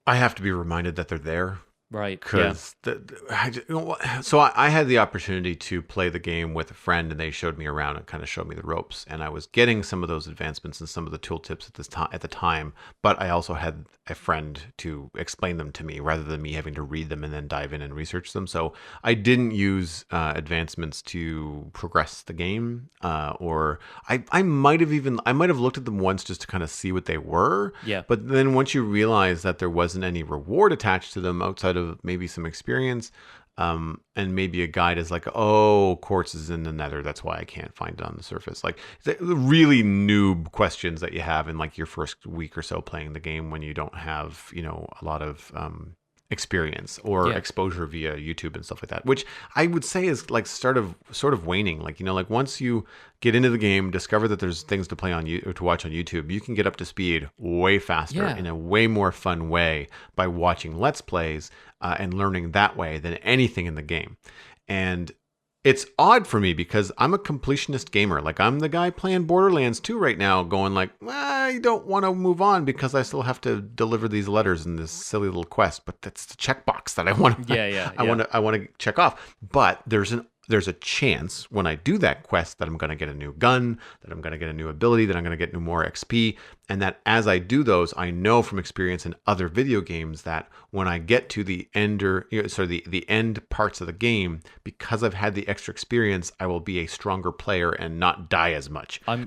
I have to be reminded that they're there. Right. Because I had the opportunity to play the game with a friend, and they showed me around and kind of showed me the ropes. And I was getting some of those advancements and some of the tooltips at the time. But I also had a friend to explain them to me rather than me having to read them and then dive in and research them. So I didn't use advancements to progress the game, or I might have looked at them once just to kind of see what they were. Yeah. But then once you realize that there wasn't any reward attached to them outside of maybe some experience, and maybe a guide is like, oh, quartz is in the nether, that's why I can't find it on the surface. Like the really noob questions that you have in like your first week or so playing the game when you don't have a lot of experience or exposure via YouTube and stuff like that, which I would say is like sort of waning. Like, like once you get into the game, discover that there's things to play on you or to watch on YouTube, you can get up to speed way faster in a way more fun way by watching Let's Plays and learning that way than anything in the game. And it's odd for me because I'm a completionist gamer. Like, I'm the guy playing Borderlands 2 right now going like, I don't want to move on because I still have to deliver these letters in this silly little quest, but that's the checkbox that I want to I want to check off. But there's a chance when I do that quest that I'm going to get a new gun, that I'm going to get a new ability, that I'm going to get more XP, and that as I do those, I know from experience in other video games that when I get to the the end parts of the game, because I've had the extra experience, I will be a stronger player and not die as much. I'm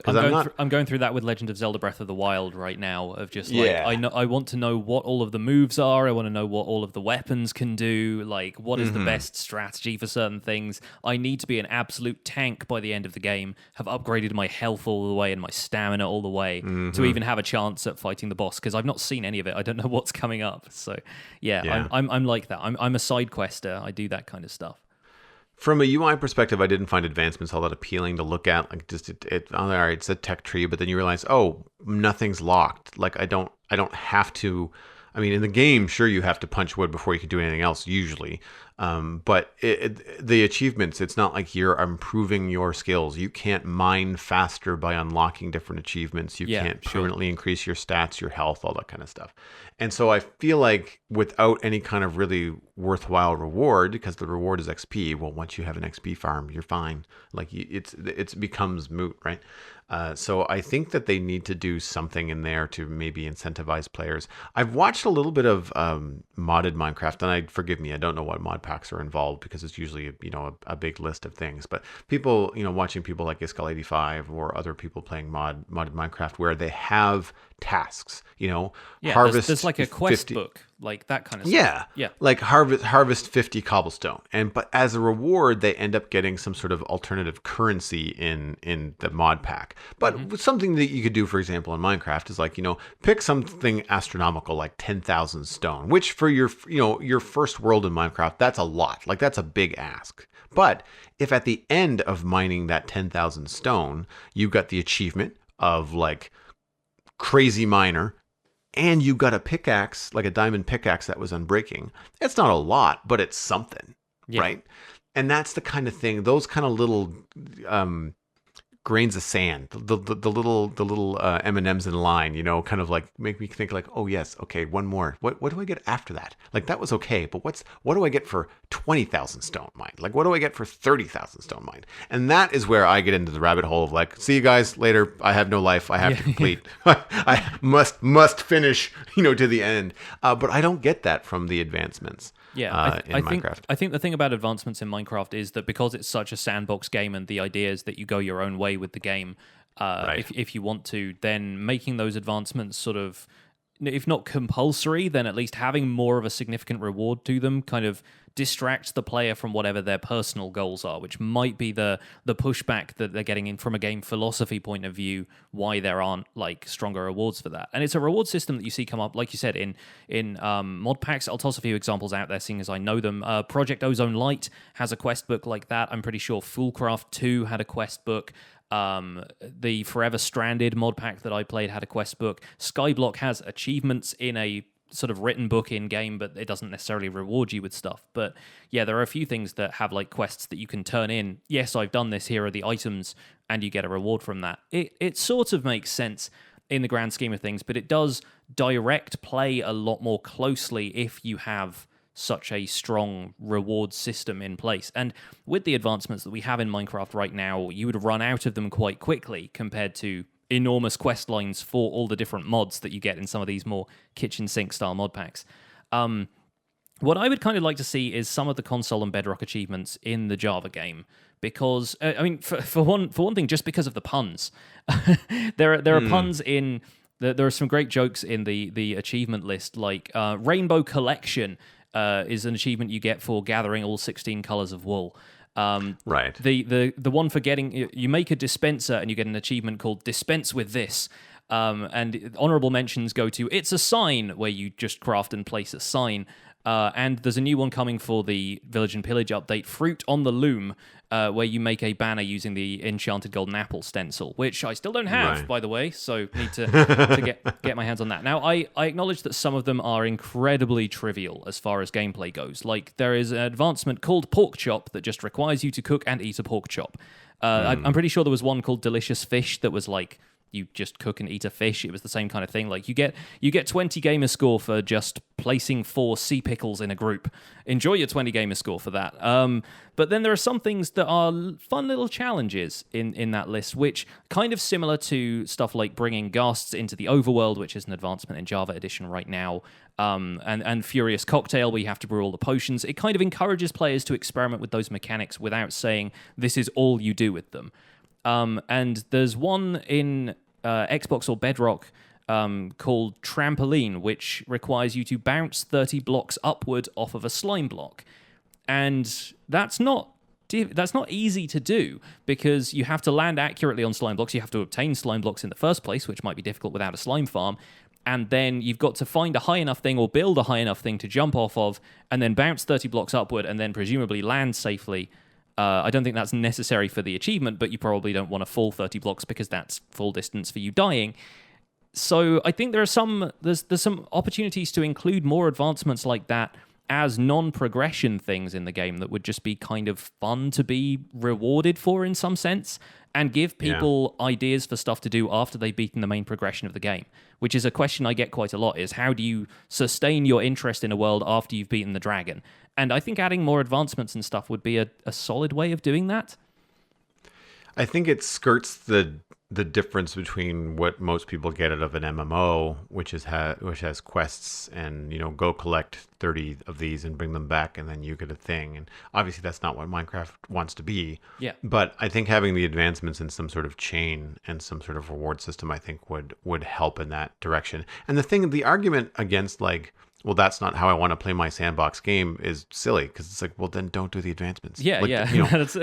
going through that with Legend of Zelda Breath of the Wild right now, of just like, I want to know what all of the moves are, I want to know what all of the weapons can do, like what is the best strategy for certain things. I need to be an absolute tank by the end of the game, have upgraded my health all the way and my stamina all the way to even have a chance at fighting the boss, because I've not seen any of it. I don't know what's coming up. So I'm like that. I'm a side quester. I do that kind of stuff. From a UI perspective, I didn't find advancements all that appealing to look at. Like, just all right, it's a tech tree, but then you realize, oh, nothing's locked. Like, I don't have to. I mean, in the game, sure, you have to punch wood before you can do anything else, usually. But the achievements, it's not like you're improving your skills. You can't mine faster by unlocking different achievements. You can't permanently increase your stats, your health, all that kind of stuff. And so I feel like without any kind of really worthwhile reward, because the reward is XP, well, once you have an XP farm, you're fine. Like, it becomes moot, right? So I think that they need to do something in there to maybe incentivize players. I've watched a little bit of modded Minecraft, and forgive me, I don't know what mod packs are involved because it's usually a big list of things. But people, watching people like Iskal85 or other people playing modded Minecraft where they have tasks, harvest. There's like a quest 50, book, like that kind of stuff. Yeah. Like harvest 50 cobblestone, but as a reward, they end up getting some sort of alternative currency in the mod pack. But something that you could do, for example, in Minecraft is like pick something astronomical like 10,000 stone, which for your first world in Minecraft, that's a lot. Like, that's a big ask. But if at the end of mining that 10,000 stone, you got the achievement of like crazy miner, and you got a pickaxe, like a diamond pickaxe that was unbreaking. It's not a lot, but it's something, right? And that's the kind of thing, those kind of little grains of sand, the little M&Ms in line, kind of like make me think like, oh yes, okay, one more. What do I get after that? Like, that was okay, but what do I get for 20,000 stone mined? Like, what do I get for 30,000 stone mined? And that is where I get into the rabbit hole of like, see you guys later. I have no life. I have to complete. I must finish, to the end. But I don't get that from the advancements. Yeah, in Minecraft. I think the thing about advancements in Minecraft is that because it's such a sandbox game, and the idea is that you go your own way with the game, if you want to, then making those advancements sort of, if not compulsory, then at least having more of a significant reward to them kind of distracts the player from whatever their personal goals are, which might be the pushback that they're getting in from a game philosophy point of view, why there aren't like stronger rewards for that. And it's a reward system that you see come up, like you said, in mod packs. I'll toss a few examples out there, seeing as I know them. Project Ozone Light has a quest book like that. I'm pretty sure Foolcraft 2 had a quest book. The Forever Stranded mod pack that I played had a quest book. Skyblock has achievements in a sort of written book in game, but it doesn't necessarily reward you with stuff. But yeah, there are a few things that have like quests that you can turn in. Yes, I've done this. Here are the items, and you get a reward from that. It sort of makes sense in the grand scheme of things, but it does direct play a lot more closely if you have such a strong reward system in place. And with the advancements that we have in Minecraft right now, you would run out of them quite quickly compared to enormous quest lines for all the different mods that you get in some of these more kitchen sink style mod packs. What I would kind of like to see is some of the console and Bedrock achievements in the Java game, because I mean, for one thing, just because of the puns, there are puns in. There are some great jokes in the achievement list, like Rainbow Collection is an achievement you get for gathering all 16 colors of wool. Right. The one for getting, you make a dispenser and you get an achievement called Dispense with This. And honorable mentions go to It's a Sign, where you just craft and place a sign. And there's a new one coming for the Village and Pillage update, Fruit on the Loom, where you make a banner using the Enchanted Golden Apple stencil, which I still don't have, by the way, so need to get my hands on that. Now, I acknowledge that some of them are incredibly trivial as far as gameplay goes. Like, there is an advancement called Pork Chop that just requires you to cook and eat a pork chop. I'm pretty sure there was one called Delicious Fish that was like, you just cook and eat a fish. It was the same kind of thing. Like you get 20 gamer score for just placing 4 sea pickles in a group. Enjoy your 20 gamer score for that. But then there are some things that are fun little challenges in that list, which kind of similar to stuff like bringing ghasts into the overworld, which is an advancement in Java Edition right now, and Furious Cocktail, where you have to brew all the potions. It kind of encourages players to experiment with those mechanics without saying this is all you do with them. And there's one in Xbox or Bedrock called Trampoline, which requires you to bounce 30 blocks upward off of a slime block. And that's not easy to do, because you have to land accurately on slime blocks. You have to obtain slime blocks in the first place, which might be difficult without a slime farm. And then you've got to find a high enough thing or build a high enough thing to jump off of, and then bounce 30 blocks upward, and then presumably land safely. I don't think that's necessary for the achievement, but you probably don't want to fall 30 blocks because that's full distance for you dying. So I think there's some opportunities to include more advancements like that as non-progression things in the game that would just be kind of fun to be rewarded for in some sense, and give people ideas for stuff to do after they've beaten the main progression of the game, which is a question I get quite a lot, is how do you sustain your interest in a world after you've beaten the dragon? And I think adding more advancements and stuff would be a solid way of doing that. I think it skirts the difference between what most people get out of an MMO, which has quests and, go collect 30 of these and bring them back and then you get a thing. And obviously that's not what Minecraft wants to be. Yeah. But I think having the advancements in some sort of chain and some sort of reward system, I think would help in that direction. And the argument against well, that's not how I want to play my sandbox game is silly, because it's like, well, then don't do the advancements. Yeah, yeah.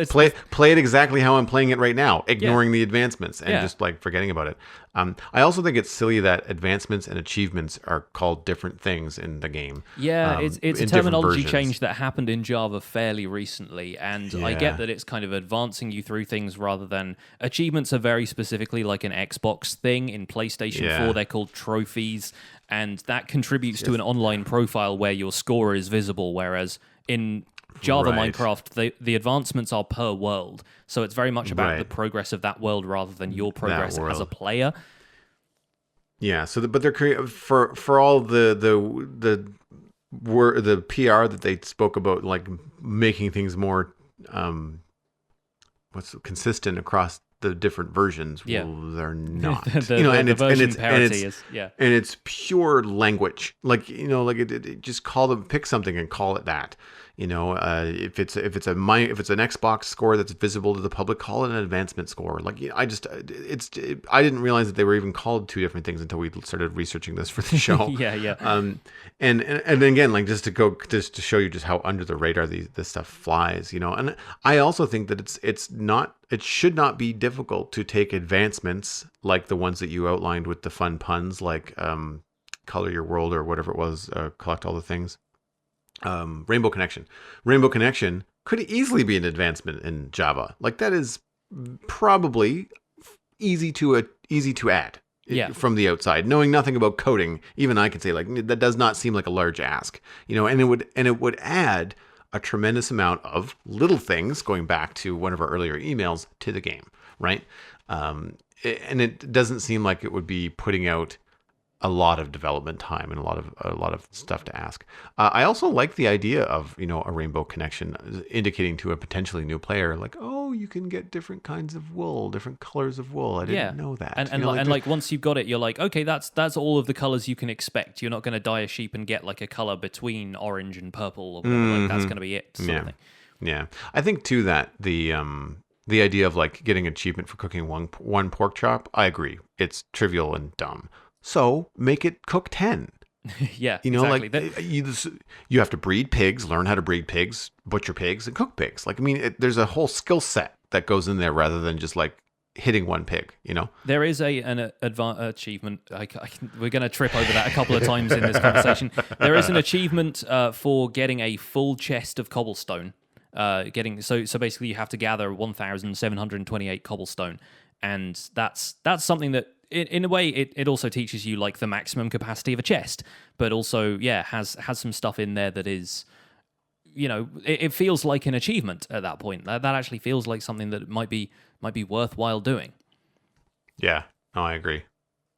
Play it exactly how I'm playing it right now, ignoring the advancements and just forgetting about it. I also think it's silly that advancements and achievements are called different things in the game. Yeah, it's a terminology change that happened in Java fairly recently, and I get that it's kind of advancing you through things rather than achievements are very specifically like an Xbox thing. In PlayStation 4, they're called trophies. And that contributes to an online profile where your score is visible, whereas in Java Minecraft, the advancements are per world. So it's very much about the progress of that world rather than your progress as a player. Yeah, but they're for all the PR that they spoke about, like making things more consistent across the different versions. Well, they're not. And it's pure language. It just pick something and call it that. If it's an Xbox score that's visible to the public, call it an advancement score. I didn't realize that they were even called two different things until we started researching this for the show. And again, just to show you just how under the radar this stuff flies. And I also think that it should not be difficult to take advancements like the ones that you outlined with the fun puns, like color your world or whatever it was, collect all the things. Rainbow Connection could easily be an advancement in Java. That is probably easy to add from the outside. Knowing nothing about coding, even I could say that does not seem like a large ask. And it would add a tremendous amount of little things, going back to one of our earlier emails, to the game, right? And it doesn't seem like it would be putting out a lot of development time and a lot of stuff to ask. I also like the idea of a rainbow connection, indicating to a potentially new player you can get different kinds of wool, different colors of wool. I didn't know that. And once you've got it, you're like, okay, that's all of the colors you can expect. You're not going to dye a sheep and get a color between orange and purple or whatever. That's going to be it. Sort of thing. Yeah. I think too that the idea of getting achievement for cooking one pork chop, I agree. It's trivial and dumb. So make it cook 10. Yeah, exactly. You have to breed pigs, learn how to breed pigs, butcher pigs, and cook pigs. There's a whole skill set that goes in there rather than just hitting one pig, you know? There is an achievement. We're going to trip over that a couple of times in this conversation. There is an achievement for getting a full chest of cobblestone. So basically, you have to gather 1,728 cobblestone, and that's something that, in a way, it also teaches you like the maximum capacity of a chest, but also has some stuff in there that is, you know, it feels like an achievement at that point. That actually feels like something that might be worthwhile doing. Yeah, no, I agree.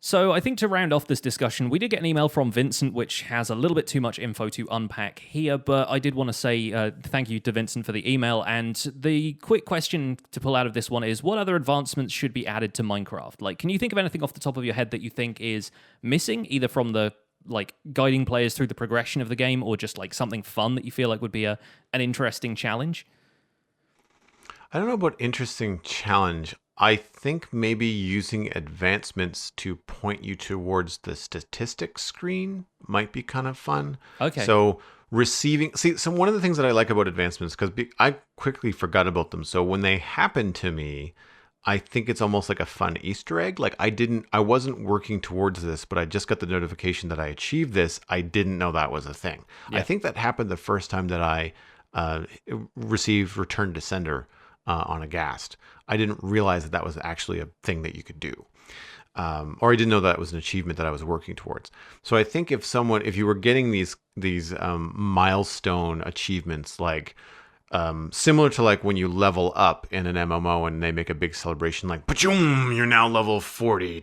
So I think to round off this discussion, we did get an email from Vincent, which has a little bit too much info to unpack here, but I did want to say thank you to Vincent for the email, and the quick question to pull out of this one is, what other advancements should be added to Minecraft? Like, can you think of anything off the top of your head that you think is missing, either from the like guiding players through the progression of the game, or just like something fun that you feel like would be an interesting challenge? I don't know about interesting challenge. I think maybe using advancements to point you towards the statistics screen might be kind of fun. Okay. So so one of the things that I like about advancements, because I quickly forgot about them. So when they happen to me, I think it's almost like a fun Easter egg. Like I wasn't working towards this, but I just got the notification that I achieved this. I didn't know that was a thing. Yeah. I think that happened the first time that I received Return to Sender on a ghast. I didn't realize that was actually a thing that you could do. Or I didn't know that was an achievement that I was working towards. So I think if you were getting these milestone achievements, like similar to like when you level up in an MMO and they make a big celebration, like "Pachoom, you're now level 40."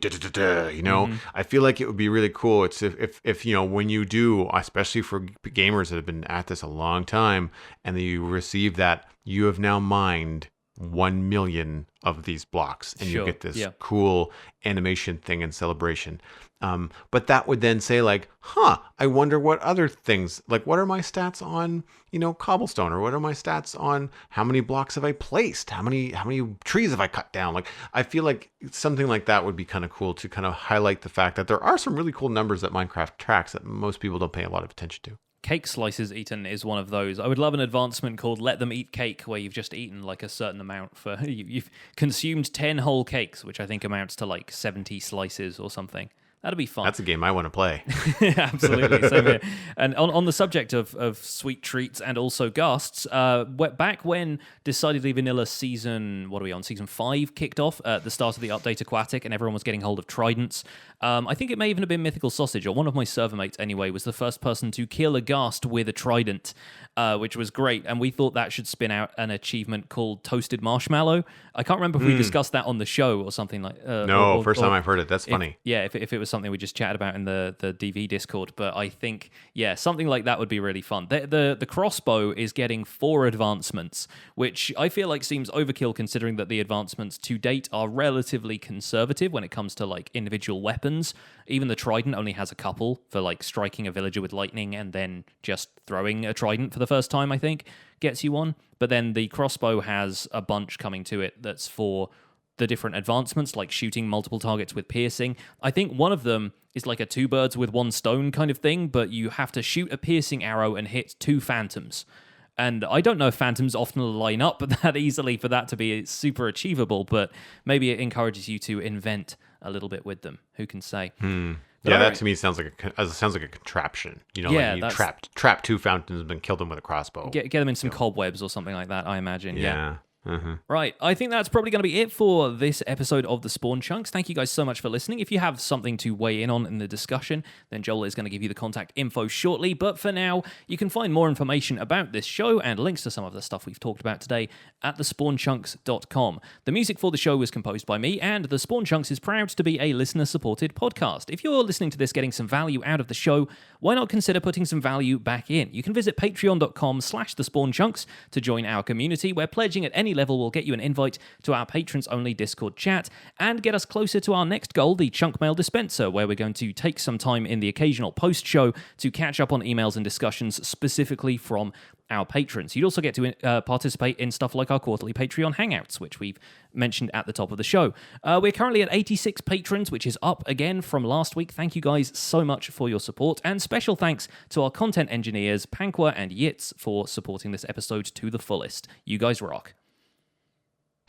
You know, I feel like it would be really cool. It's if you know, when you do, especially for gamers that have been at this a long time, and then you receive that, you have now mined 1 million of these blocks, and you get this cool animation thing and celebration. But that would then say like, I wonder what other things, like what are my stats on, you know, Cobblestone, or what are my stats on how many blocks have I placed? How many trees have I cut down? Like, I feel like something like that would be kind of cool to kind of highlight the fact that there are some really cool numbers that Minecraft tracks that most people don't pay a lot of attention to. Cake slices eaten is one of those. I would love an advancement called Let Them Eat Cake, where you've just eaten like a certain amount for you've consumed 10 whole cakes, which I think amounts to like 70 slices or something. That'd be fun. That's a game I want to play. Absolutely. Same here. And on the subject of sweet treats and also ghasts, back when Decidedly Vanilla season 5 kicked off at the start of the update Aquatic, and everyone was getting hold of tridents, I think it may even have been Mythical Sausage, or one of my server mates anyway, was the first person to kill a ghast with a trident, which was great. And we thought that should spin out an achievement called Toasted Marshmallow. I can't remember if we discussed that on the show or something like No, first time I've heard it. That's funny. If it was something we just chatted about in the DV Discord, but I think something like that would be really fun. The crossbow is getting 4 advancements, which I feel like seems overkill considering that the advancements to date are relatively conservative when it comes to like individual weapons. Even the trident only has a couple for like striking a villager with lightning, and then just throwing a trident for the first time, I think, gets you one. But then the crossbow has a bunch coming to it that's for the different advancements, like shooting multiple targets with piercing. I think one of them is like a 2 birds with 1 stone kind of thing, but you have to shoot a piercing arrow and hit 2 phantoms. And I don't know if phantoms often line up that easily for that to be super achievable, but maybe it encourages you to invent a little bit with them. Who can say? Yeah, that to me sounds like a contraption. You know, like you trap 2 fountains and kill them with a crossbow. Get them in some cobwebs or something like that, I imagine. Yeah. Right, I think that's probably going to be it for this episode of the Spawn Chunks. Thank you guys so much for listening. If you have something to weigh in on in the discussion, then Joel is going to give you the contact info shortly. But for now, you can find more information about this show and links to some of the stuff we've talked about today at thespawnchunks.com. The music for the show was composed by me, and The Spawn Chunks is proud to be a listener-supported podcast. If you're listening to this getting some value out of the show, why not consider putting some value back in? You can visit patreon.com/thespawnchunks to join our community, where pledging at any level will get you an invite to our patrons-only Discord chat and get us closer to our next goal, the Chunk Mail Dispenser, where we're going to take some time in the occasional post-show to catch up on emails and discussions specifically from our patrons. You'd also get to participate in stuff like our quarterly Patreon Hangouts, which we've mentioned at the top of the show. We're currently at 86 patrons, which is up again from last week. Thank you guys so much for your support, and special thanks to our content engineers, Pankwa and Yitz, for supporting this episode to the fullest. You guys rock.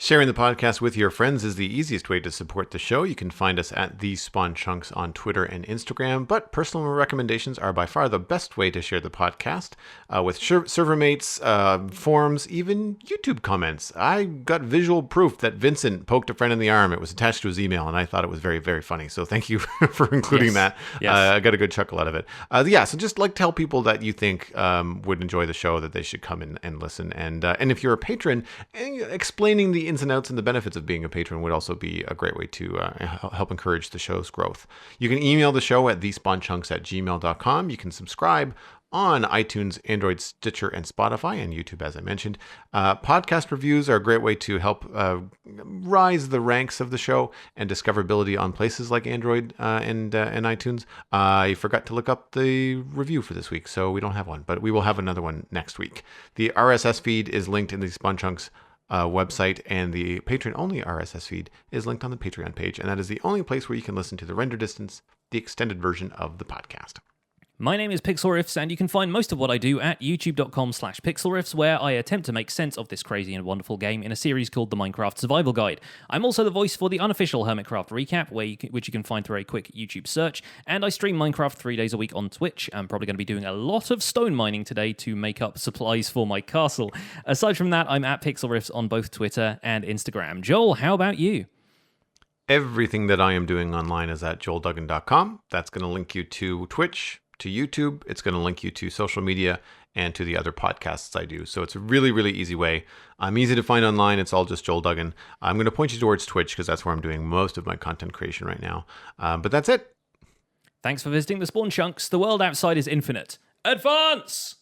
Sharing the podcast with your friends is the easiest way to support the show. You can find us at The Spawn Chunks on Twitter and Instagram, but personal recommendations are by far the best way to share the podcast with server mates, forums, even YouTube comments. I got visual proof that Vincent poked a friend in the arm. It was attached to his email, and I thought it was very, very funny. So thank you for including that. Yes. I got a good chuckle out of it. So just tell people that you think would enjoy the show, that they should come in and listen. And if you're a patron, explaining the ins and outs and the benefits of being a patron would also be a great way to help encourage the show's growth. You can email the show at thespawnchunks@gmail.com. You can subscribe on iTunes, Android, Stitcher, and Spotify, and YouTube, as I mentioned. Podcast reviews are a great way to help rise the ranks of the show and discoverability on places like Android and iTunes. I forgot to look up the review for this week, so we don't have one, but we will have another one next week. The RSS feed is linked in the Spawn Chunks website, and the patron-only RSS feed is linked on the Patreon page, and that is the only place where you can listen to the render distance, the extended version of the podcast. My name is Pixelriffs, and you can find most of what I do at youtube.com/pixelriffs, where I attempt to make sense of this crazy and wonderful game in a series called the Minecraft Survival Guide. I'm also the voice for the unofficial Hermitcraft recap, which you can find through a quick YouTube search, and I stream Minecraft 3 days a week on Twitch. I'm probably going to be doing a lot of stone mining today to make up supplies for my castle. Aside from that, I'm at Pixelriffs on both Twitter and Instagram. Joel, how about you? Everything that I am doing online is at joelduggan.com. That's going to link you to Twitch, to YouTube. It's going to link you to social media and to the other podcasts I do. So it's a really, really easy way. I'm easy to find online. It's all just Joel Duggan. I'm going to point you towards Twitch because that's where I'm doing most of my content creation right now. But that's it. Thanks for visiting the Spawn Chunks. The world outside is infinite. Advance!